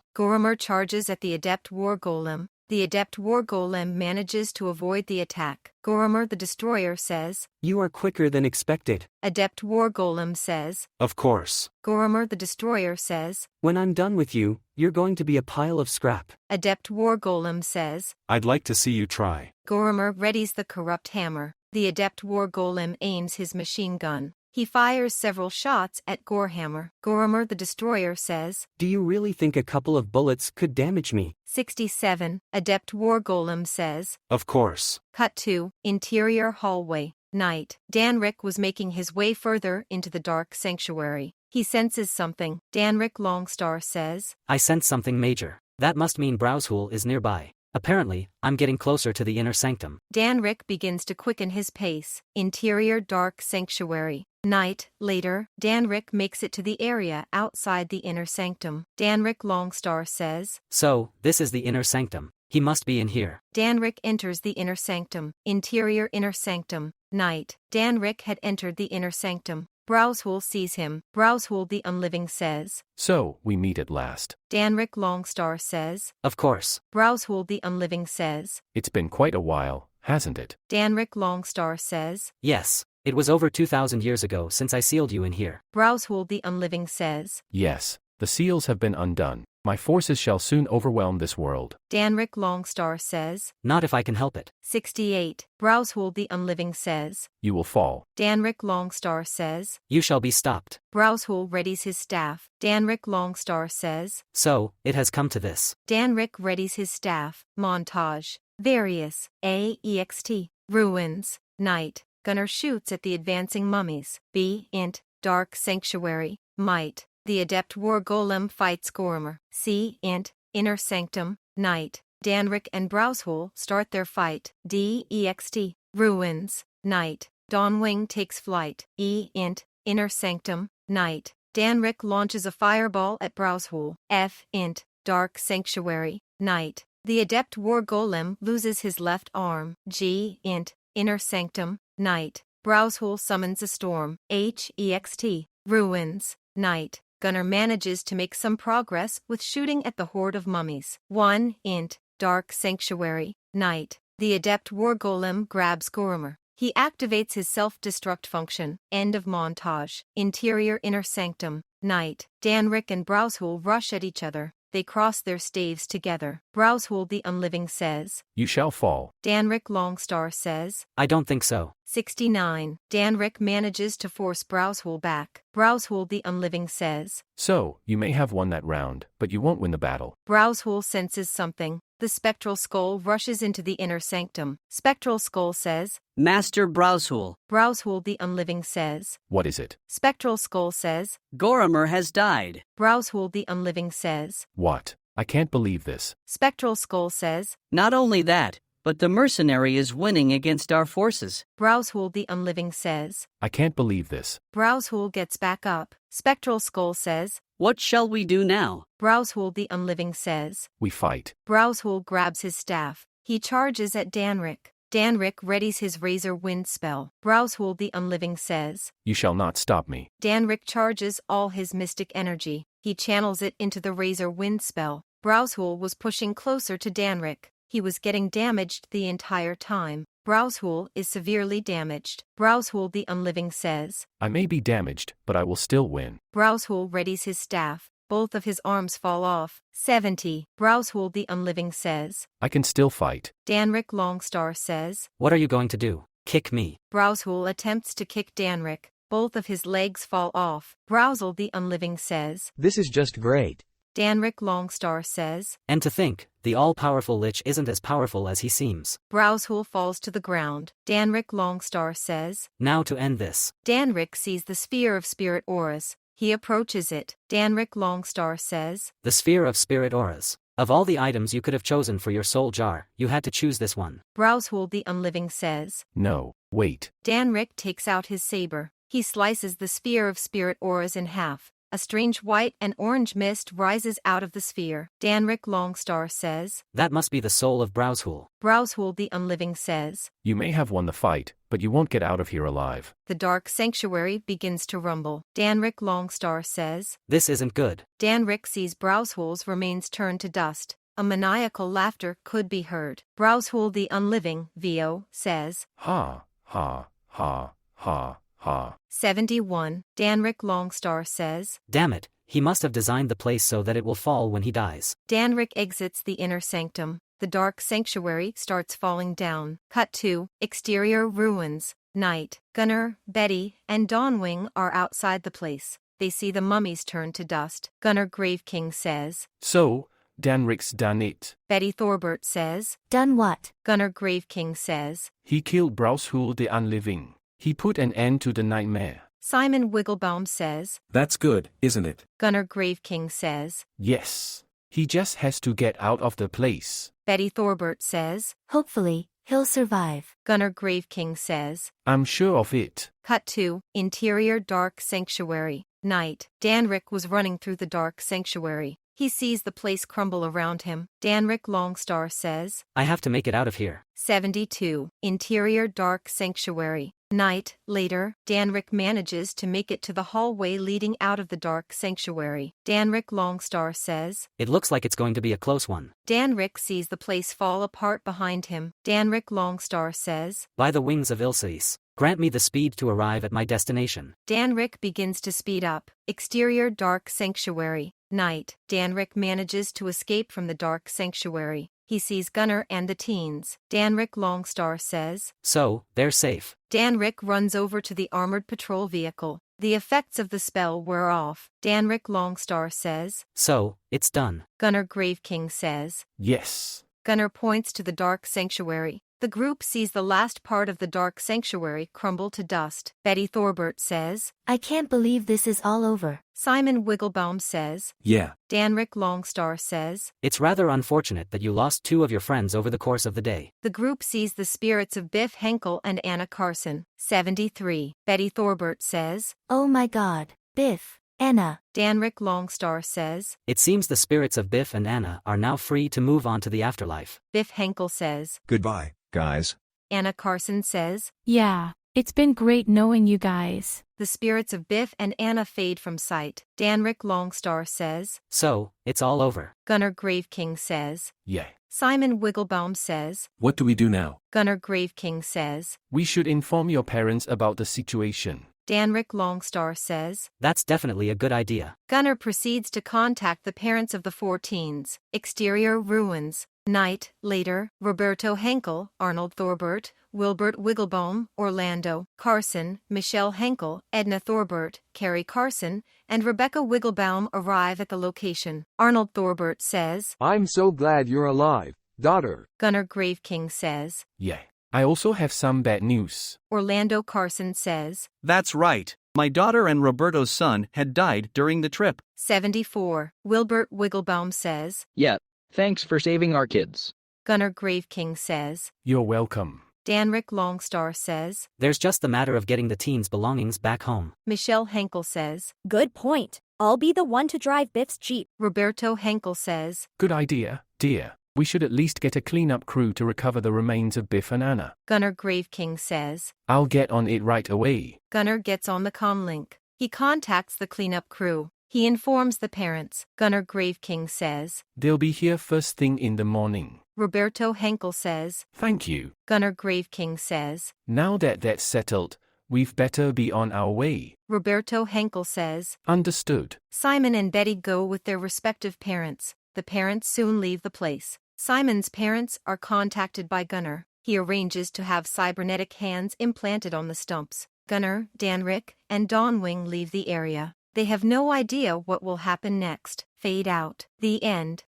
S1: Gorehammer charges at the Adept War Golem. The adept war golem manages to avoid the attack. Goromer the destroyer says,
S18: You are quicker than expected.
S1: Adept war golem says,
S18: Of course.
S1: Goromer the destroyer says,
S18: When I'm done with you, you're going to be a pile of scrap.
S1: Adept war golem says,
S3: I'd like to see you try.
S1: Goromer readies the corrupt hammer. The adept war golem aims his machine gun. He fires several shots at Gorehammer. Goromer the destroyer says,
S18: Do you really think a couple of bullets could damage me?
S1: 67. Adept war golem says,
S3: Of course.
S1: Cut to interior hallway. Night. Danrik was making his way further into the dark sanctuary. He senses something. Danrik Longstar says,
S7: I sense something major. That must mean Browshool is nearby. Apparently, I'm getting closer to the inner sanctum.
S1: Danrik begins to quicken his pace. Interior dark sanctuary. Night. Later, Danrik makes it to the area outside the inner sanctum. Danrik Longstar says,
S7: So, this is the inner sanctum. He must be in here.
S1: Danrik enters the inner sanctum. Interior inner sanctum. Night. Danrik had entered the inner sanctum. Browshool sees him. Browshool the Unliving says,
S8: So, we meet at last.
S1: Danrik Longstar says,
S7: Of course.
S1: Browshool the Unliving says,
S8: It's been quite a while, hasn't it?
S1: Danrik Longstar says,
S7: Yes. It was over 2,000 years ago since I sealed you in here.
S1: Browshool the Unliving says,
S8: Yes. The seals have been undone. My forces shall soon overwhelm this world.
S1: Danrik Longstar says,
S7: Not if I can help it.
S1: 68. Browshool the Unliving says,
S8: You will fall.
S1: Danrik Longstar says,
S7: You shall be stopped.
S1: Browshool readies his staff. Danrik Longstar says,
S7: So, it has come to this.
S1: Danrik readies his staff. Montage. Various. AEXT. Ruins. Night. Gunner shoots at the advancing mummies. B. Int. Dark Sanctuary. Might. The adept war golem fights Goromer. C. Int. Inner Sanctum. Night. Danrik and Browshool start their fight. D. Ext. Ruins. Night. Dawnwing takes flight. E. Int. Inner Sanctum. Night. Danrik launches a fireball at Browshool. F. Int. Dark Sanctuary. Night. The adept war golem loses his left arm. G. Int. Inner Sanctum. Night. Browshool summons a storm. Hext. Ruins. Night. Gunner manages to make some progress with shooting at the horde of mummies. 1. Int. Dark Sanctuary. Night. The adept war golem grabs Goromer. He activates his self-destruct function. End of montage. Interior inner sanctum. Night. Danrik and Browshool rush at each other. They cross their staves together. Browshool the Unliving says,
S8: You shall fall.
S1: Danrik Longstar says,
S7: I don't think so.
S1: 69. Danrik manages to force Browshool back. Browshool the Unliving says,
S8: So, you may have won that round, but you won't win the battle.
S1: Browshool senses something. The spectral skull rushes into the inner sanctum. Spectral skull says,
S16: Master Browshool.
S1: Browshool the Unliving says,
S8: What is it?
S1: Spectral skull says,
S16: Goromer has died.
S1: Browshool the Unliving says,
S8: What? I can't believe this.
S1: Spectral skull says,
S16: Not only that, but the mercenary is winning against our forces.
S1: Browshool the Unliving says,
S8: I can't believe this.
S1: Browshool gets back up. Spectral skull says,
S16: What shall we do now?
S1: Browshool the Unliving says,
S8: We fight.
S1: Browshool grabs his staff. He charges at Danrik. Danrik readies his razor wind spell. Browshool the Unliving says,
S8: You shall not stop me.
S1: Danrik charges all his mystic energy. He channels it into the razor wind spell. Browshool was pushing closer to Danrik. He was getting damaged the entire time. Browshool is severely damaged. Browshool the Unliving says,
S8: I may be damaged, but I will still win.
S1: Browshool readies his staff. Both of his arms fall off. 70. Browshool the Unliving says,
S8: I can still fight.
S1: Danrik Longstar says,
S7: What are you going to do? Kick me.
S1: Browshool attempts to kick Danrik. Both of his legs fall off. Browshool the Unliving says,
S18: This is just great.
S1: Danrik Longstar says,
S7: And to think, the all-powerful Lich isn't as powerful as he seems.
S1: Browshool falls to the ground. Danrik Longstar says,
S7: Now to end this.
S1: Danrik sees the sphere of spirit auras. He approaches it. Danrik Longstar says,
S7: The sphere of spirit auras. Of all the items you could have chosen for your soul jar, you had to choose this one.
S1: Browshool the Unliving says,
S8: No, wait.
S1: Danrik takes out his saber. He slices the sphere of spirit auras in half. A strange white and orange mist rises out of the sphere. Danrik Longstar says,
S7: That must be the soul of Browshool.
S1: Browshool the Unliving says,
S8: You may have won the fight, but you won't get out of here alive.
S1: The dark sanctuary begins to rumble. Danrik Longstar says,
S7: This isn't good.
S1: Danrik sees Browshool's remains turn to dust. a maniacal laughter could be heard. Browsehul the Unliving, VO, says,
S13: Ha, ha, ha, ha, ha.
S1: 71. Danric Longstar says,
S7: Damn it, he must have designed the place so that it will fall when he dies.
S1: Danric exits the inner sanctum. The dark sanctuary starts falling down. Cut to exterior ruins. Night. Gunnar, Betty, and Dawnwing are outside the place. They see the mummies turn to dust. Gunnar Graveking says,
S13: So, Danric's done it.
S1: Betty Thorbert says,
S4: Done what?
S1: Gunnar Graveking says,
S13: He killed Browsehul the Unliving. He put an end to the nightmare.
S1: Simon Wigglebaum says,
S3: That's good, isn't it?
S1: Gunnar Graveking says,
S13: Yes. He just has to get out of the place.
S1: Betty Thorbert says,
S4: Hopefully, he'll survive.
S1: Gunnar Graveking says,
S13: I'm sure of it.
S1: Cut to interior dark sanctuary. Night. Danric was running through the dark sanctuary. He sees the place crumble around him. Danric Longstar says,
S7: I have to make it out of here.
S1: 72. Interior dark sanctuary. Night. Later, Danric manages to make it to the hallway leading out of the dark sanctuary. Danric Longstar says,
S7: It looks like it's going to be a close one.
S1: Danric sees the place fall apart behind him. Danric Longstar says,
S7: By the wings of Ilseis, grant me the speed to arrive at my destination.
S1: Danric begins to speed up. Exterior dark sanctuary. Night. Danric manages to escape from the dark sanctuary. He sees Gunnar and the teens. Danric Longstar says,
S7: So, they're safe.
S1: Danric runs over to the armored patrol vehicle. The effects of the spell wear off. Danric Longstar says,
S7: So, it's done.
S1: Gunnar Graveking says,
S13: Yes.
S1: Gunnar points to the dark sanctuary. The group sees the last part of the dark sanctuary crumble to dust. Betty Thorbert says,
S4: I can't believe this is all over.
S1: Simon Wigglebaum says,
S3: Yeah.
S1: Danric Longstar says,
S7: It's rather unfortunate that you lost 2 of your friends over the course of the day.
S1: The group sees the spirits of Biff Henkel and Anna Carson. 73. Betty Thorbert says,
S4: Oh my god, Biff, Anna.
S1: Danric Longstar says,
S7: It seems the spirits of Biff and Anna are now free to move on to the afterlife.
S1: Biff Henkel says,
S2: Goodbye, guys.
S1: Anna Carson says,
S5: Yeah, it's been great knowing you guys.
S1: The spirits of Biff and Anna fade from sight. Danric Longstar says,
S7: So, it's all over.
S1: Gunnar Graveking says,
S13: Yeah.
S1: Simon Wigglebaum says,
S3: What do we do now?
S1: Gunnar Graveking says,
S13: We should inform your parents about the situation.
S1: Danric Longstar says,
S7: That's definitely a good idea.
S1: Gunnar proceeds to contact the parents of the 4 teens. Exterior ruins. Night. Later, Roberto Henkel, Arnold Thorbert, Wilbert Wigglebaum, Orlando Carson, Michelle Henkel, Edna Thorbert, Carrie Carson, and Rebecca Wigglebaum arrive at the location. Arnold Thorbert says,
S11: I'm so glad you're alive, daughter.
S1: Gunnar Graveking says,
S13: Yeah. I also have some bad news.
S1: Orlando Carson says,
S12: That's right. My daughter and Roberto's son had died during the trip.
S1: 74. Wilbert Wigglebaum says,
S19: Yeah, thanks for saving our kids.
S1: Gunnar Graveking says,
S13: You're welcome.
S1: Danric Longstar says,
S7: There's just the matter of getting the teens' belongings back home.
S1: Michelle Henkel says,
S20: Good point. I'll be the one to drive Biff's Jeep.
S1: Roberto Henkel says,
S13: Good idea, dear. We should at least get a cleanup crew to recover the remains of Biff and Anna.
S1: Gunnar Graveking says,
S13: I'll get on it right away.
S1: Gunnar gets on the comlink. He contacts the cleanup crew. He informs the parents. Gunnar Graveking says,
S13: They'll be here first thing in the morning.
S1: Roberto Henkel says,
S13: Thank you.
S1: Gunnar Graveking says,
S13: Now that that's settled, we've better be on our way.
S1: Roberto Henkel says,
S13: Understood.
S1: Simon and Betty go with their respective parents. The parents soon leave the place. Simon's parents are contacted by Gunnar. He arranges to have cybernetic hands implanted on the stumps. Gunnar, Danric, and Dawnwing leave the area. They have no idea what will happen next. Fade out. The end.